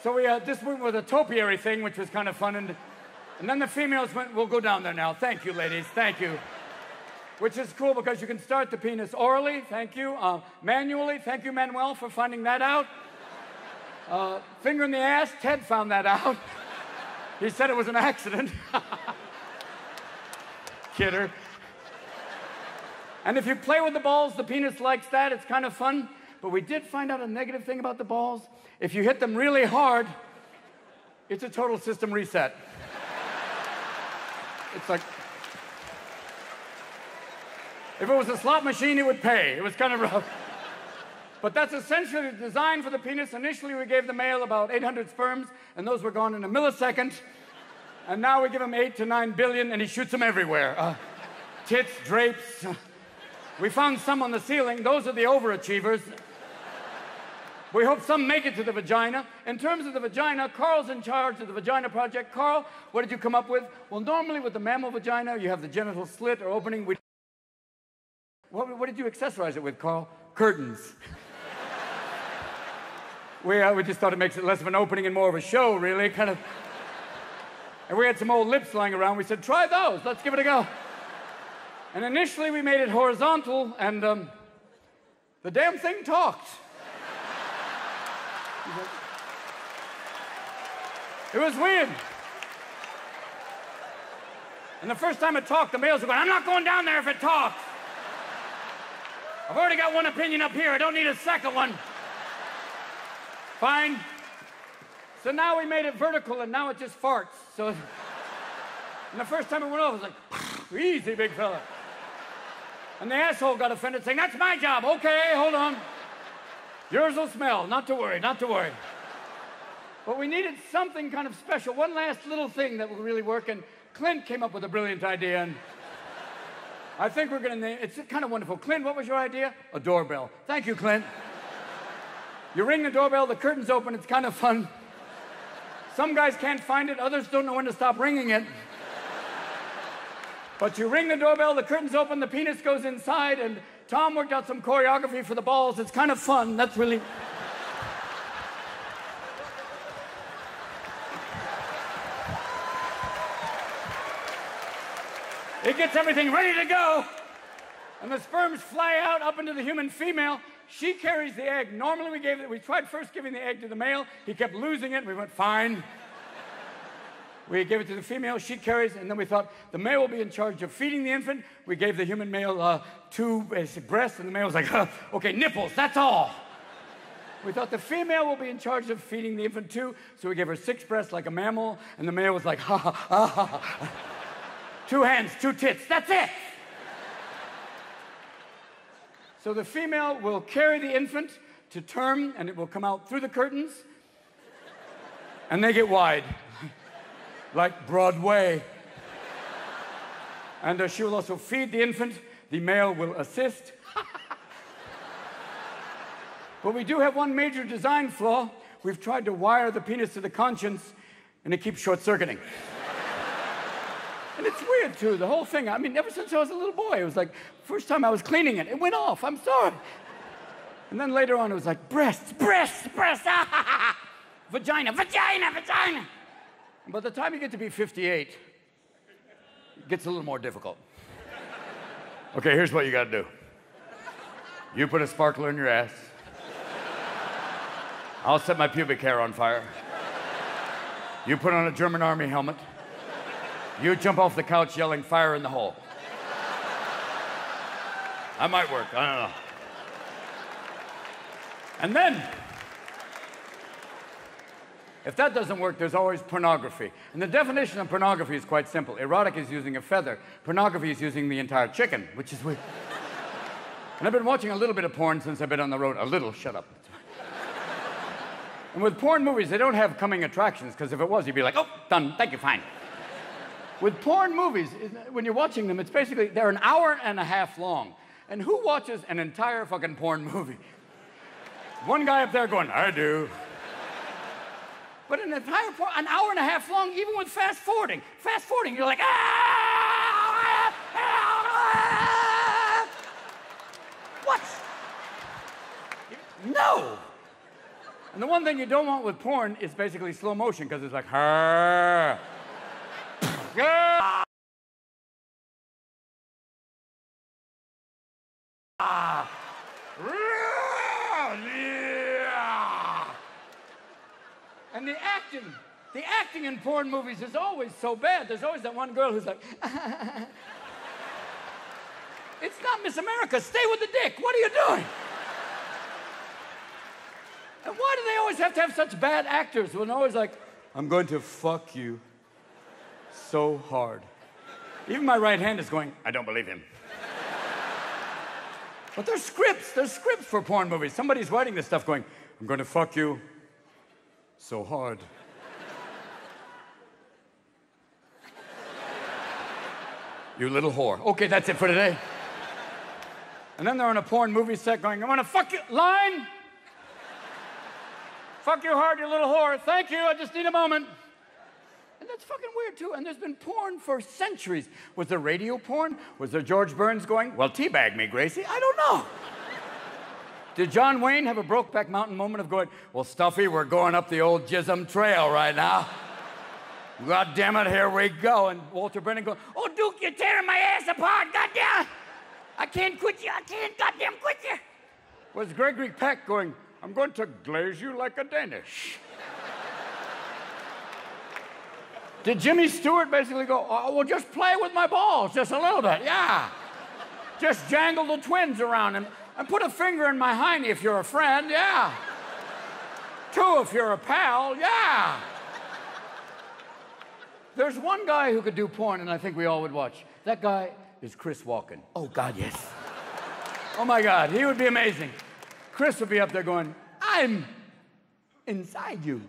So we just went with a topiary thing, which was kind of fun, and then the females went, we'll go down there now. Thank you, ladies, thank you. Which is cool because you can start the penis orally, thank you, manually, thank you, Manuel, for finding that out. Finger in the ass, Ted found that out. He said it was an accident. Kidder. And if you play with the balls, the penis likes that. It's kind of fun. But we did find out a negative thing about the balls. If you hit them really hard, it's a total system reset. It's like, if it was a slot machine, it would pay. It was kind of rough. But that's essentially the design for the penis. Initially, we gave the male about 800 sperms, and those were gone in a millisecond. And now we give him 8 to 9 billion, and he shoots them everywhere. Tits, drapes. We found some on the ceiling. Those are the overachievers. We hope some make it to the vagina. In terms of the vagina, Carl's in charge of the Vagina Project. Carl, what did you come up with? Well, normally with the mammal vagina, you have the genital slit or opening. What did you accessorize it with, Carl? Curtains. We just thought it makes it less of an opening and more of a show, really, kind of. And we had some old lips lying around. We said, try those. Let's give it a go. And initially, we made it horizontal, and The damn thing talked. It was weird. And the first time it talked, the males were going, I'm not going down there if it talks. I've already got one opinion up here. I don't need a second one. Fine. So now we made it vertical, and now it just farts. So, and the first time it went off, it was like, easy, big fella. And the asshole got offended, saying, that's my job. Okay, hold on. Yours will smell. Not to worry, not to worry. But we needed something kind of special, one last little thing that would really work, and Clint came up with a brilliant idea, and I think we're going to name it. It's kind of wonderful. Clint, what was your idea? A doorbell. Thank you, Clint. You ring the doorbell, the curtains open, it's kind of fun. Some guys can't find it, others don't know when to stop ringing it. But you ring the doorbell, the curtains open, the penis goes inside, and Tom worked out some choreography for the balls. It's kind of fun. That's really... It gets everything ready to go, and the sperms fly out up into the human female. She carries the egg. Normally we tried first giving the egg to the male. He kept losing it, and we went, fine. We gave it to the female, she carries, and then we thought the male will be in charge of feeding the infant. We gave the human male 2 basic breasts, and the male was like, okay, nipples, that's all. We thought the female will be in charge of feeding the infant too, so we gave her 6 breasts like a mammal, and the male was like, ha, ha, ha, ha, ha. 2 hands, 2 tits, that's it. So the female will carry the infant to term, and it will come out through the curtains, and they get wide, like Broadway. And she will also feed the infant. The male will assist. But we do have one major design flaw. We've tried to wire the penis to the conscience, and it keeps short-circuiting. And it's weird, too, the whole thing. I mean, ever since I was a little boy, it was like, first time I was cleaning it, it went off, I'm sorry. And then later on, it was like, breasts, breasts, breasts, ah, ha, ha, ha. Vagina, vagina, vagina. And by the time you get to be 58, it gets a little more difficult. Okay, here's what you gotta do. You put a sparkler in your ass. I'll set my pubic hair on fire. You put on a German army helmet. You jump off the couch yelling, fire in the hole. That might work, I don't know. And then, if that doesn't work, there's always pornography. And the definition of pornography is quite simple. Erotic is using a feather. Pornography is using the entire chicken, which is weird. And I've been watching a little bit of porn since I've been on the road. A little, shut up. And with porn movies, they don't have coming attractions, because if it was, you'd be like, oh, done, thank you, fine. With porn movies, when you're watching them, it's basically, they're an hour and a half long. And who watches an entire fucking porn movie? One guy up there going, I do. But an entire porn, an hour and a half long, even with fast forwarding. Fast forwarding, you're like, ah! Ah! What? No! And the one thing you don't want with porn is basically slow motion, because it's like, ah! And the acting in porn movies is always so bad. There's always that one girl who's like, it's not Miss America, stay with the dick, what are you doing? And why do they always have to have such bad actors when they're always like, I'm going to fuck you so hard. Even my right hand is going, I don't believe him. But there's scripts for porn movies. Somebody's writing this stuff going, I'm going to fuck you so hard. You little whore. Okay, that's it for today. And then they're on a porn movie set going, I want to fuck you, line. Fuck you hard, you little whore. Thank you, I just need a moment. And that's fucking weird, too. And there's been porn for centuries. Was there radio porn? Was there George Burns going, well, teabag me, Gracie? I don't know. Did John Wayne have a Brokeback Mountain moment of going, well, Stuffy, we're going up the old Jism Trail right now. God damn it, here we go. And Walter Brennan going, oh, Duke, you're tearing my ass apart, goddamn. I can't quit you, I can't goddamn quit you. was Gregory Peck going, I'm going to glaze you like a Danish. Did Jimmy Stewart basically go, oh, well, just play with my balls just a little bit, yeah. Just jangle the twins around and put a finger in my hiney if you're a friend, yeah. 2 if you're a pal, yeah. There's one guy who could do porn, and I think we all would watch. That guy is Chris Walken. Oh, God, yes. Oh, my God, he would be amazing. Chris would be up there going, I'm inside you.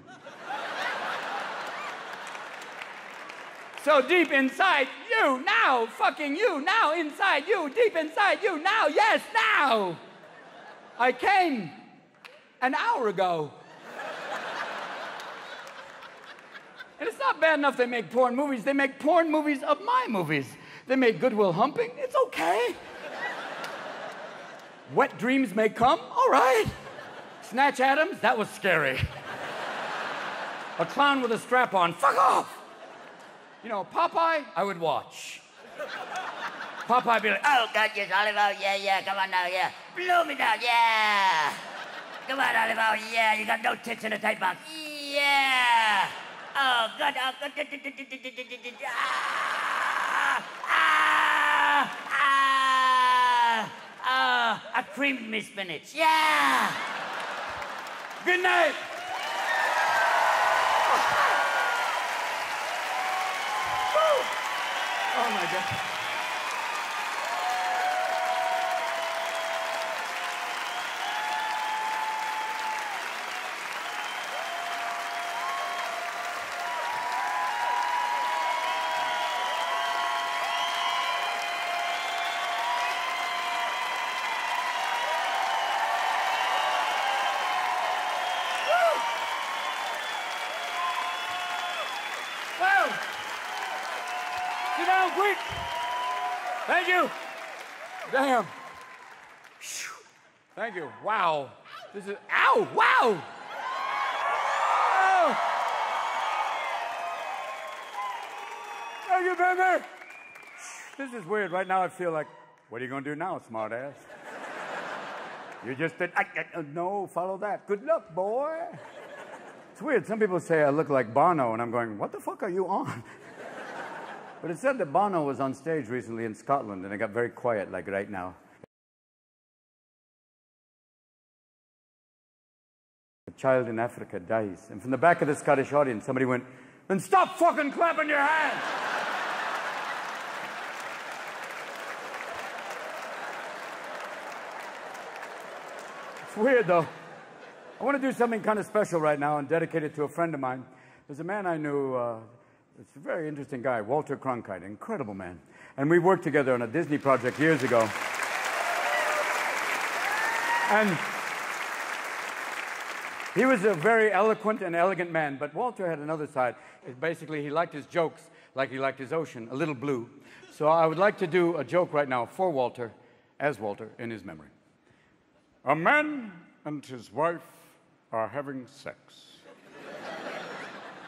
So deep inside you now, fucking you now, inside you, deep inside you now, yes, now. I came an hour ago. And it's not bad enough they make porn movies. They make porn movies of my movies. They make Good Will Humping. It's okay. Wet Dreams May Come. All right. Snatch Adams. That was scary. A clown with a strap on. Fuck off. You know, Popeye, I would watch. Popeye be like, oh, God, yes, Oliver, yeah, come on now, yeah. Blow me down, yeah. Come on, Oliver, yeah, you got no tits in a tight box. Yeah. Oh, God, oh, God. I creamed me spinach, yeah. Good night. Oh, my God. Sit down, quick. Thank you. Damn. Thank you. Wow. This is, ow, wow. Oh. Thank you, baby. This is weird. Right now I feel like, what are you going to do now, smart ass? You just did, no, follow that. Good luck, boy. It's weird. Some people say I look like Bono, and I'm going, what the fuck are you on? But it said that Bono was on stage recently in Scotland, and it got very quiet, like right now. A child in Africa dies. And from the back of the Scottish audience, somebody went, then stop fucking clapping your hands! It's weird, though. I want to do something kind of special right now and dedicate it to a friend of mine. There's a man I knew, it's a very interesting guy, Walter Cronkite, incredible man. And we worked together on a Disney project years ago. And he was a very eloquent and elegant man, but Walter had another side. Basically, he liked his jokes like he liked his ocean, a little blue. So I would like to do a joke right now for Walter, as Walter, in his memory. A man and his wife are having sex.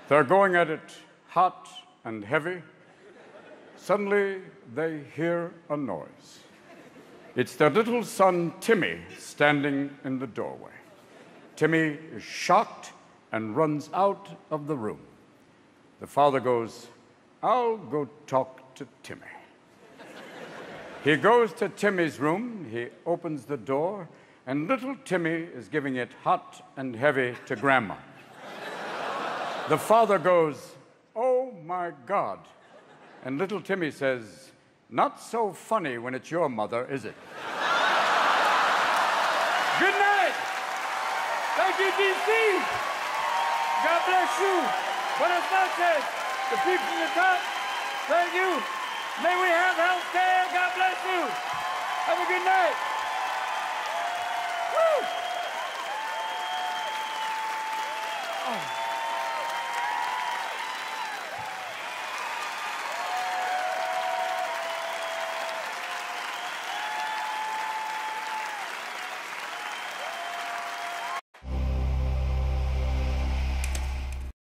They're going at it hot and heavy. Suddenly, they hear a noise. It's their little son, Timmy, standing in the doorway. Timmy is shocked and runs out of the room. The father goes, I'll go talk to Timmy. He goes to Timmy's room, he opens the door, and little Timmy is giving it hot and heavy to Grandma. The father goes, oh my God. And little Timmy says, not so funny when it's your mother, is it? Good night. Thank you, DC. God bless you. Buenas noches. The peeps in the top, thank you. May we have health care. God bless you. Have a good night.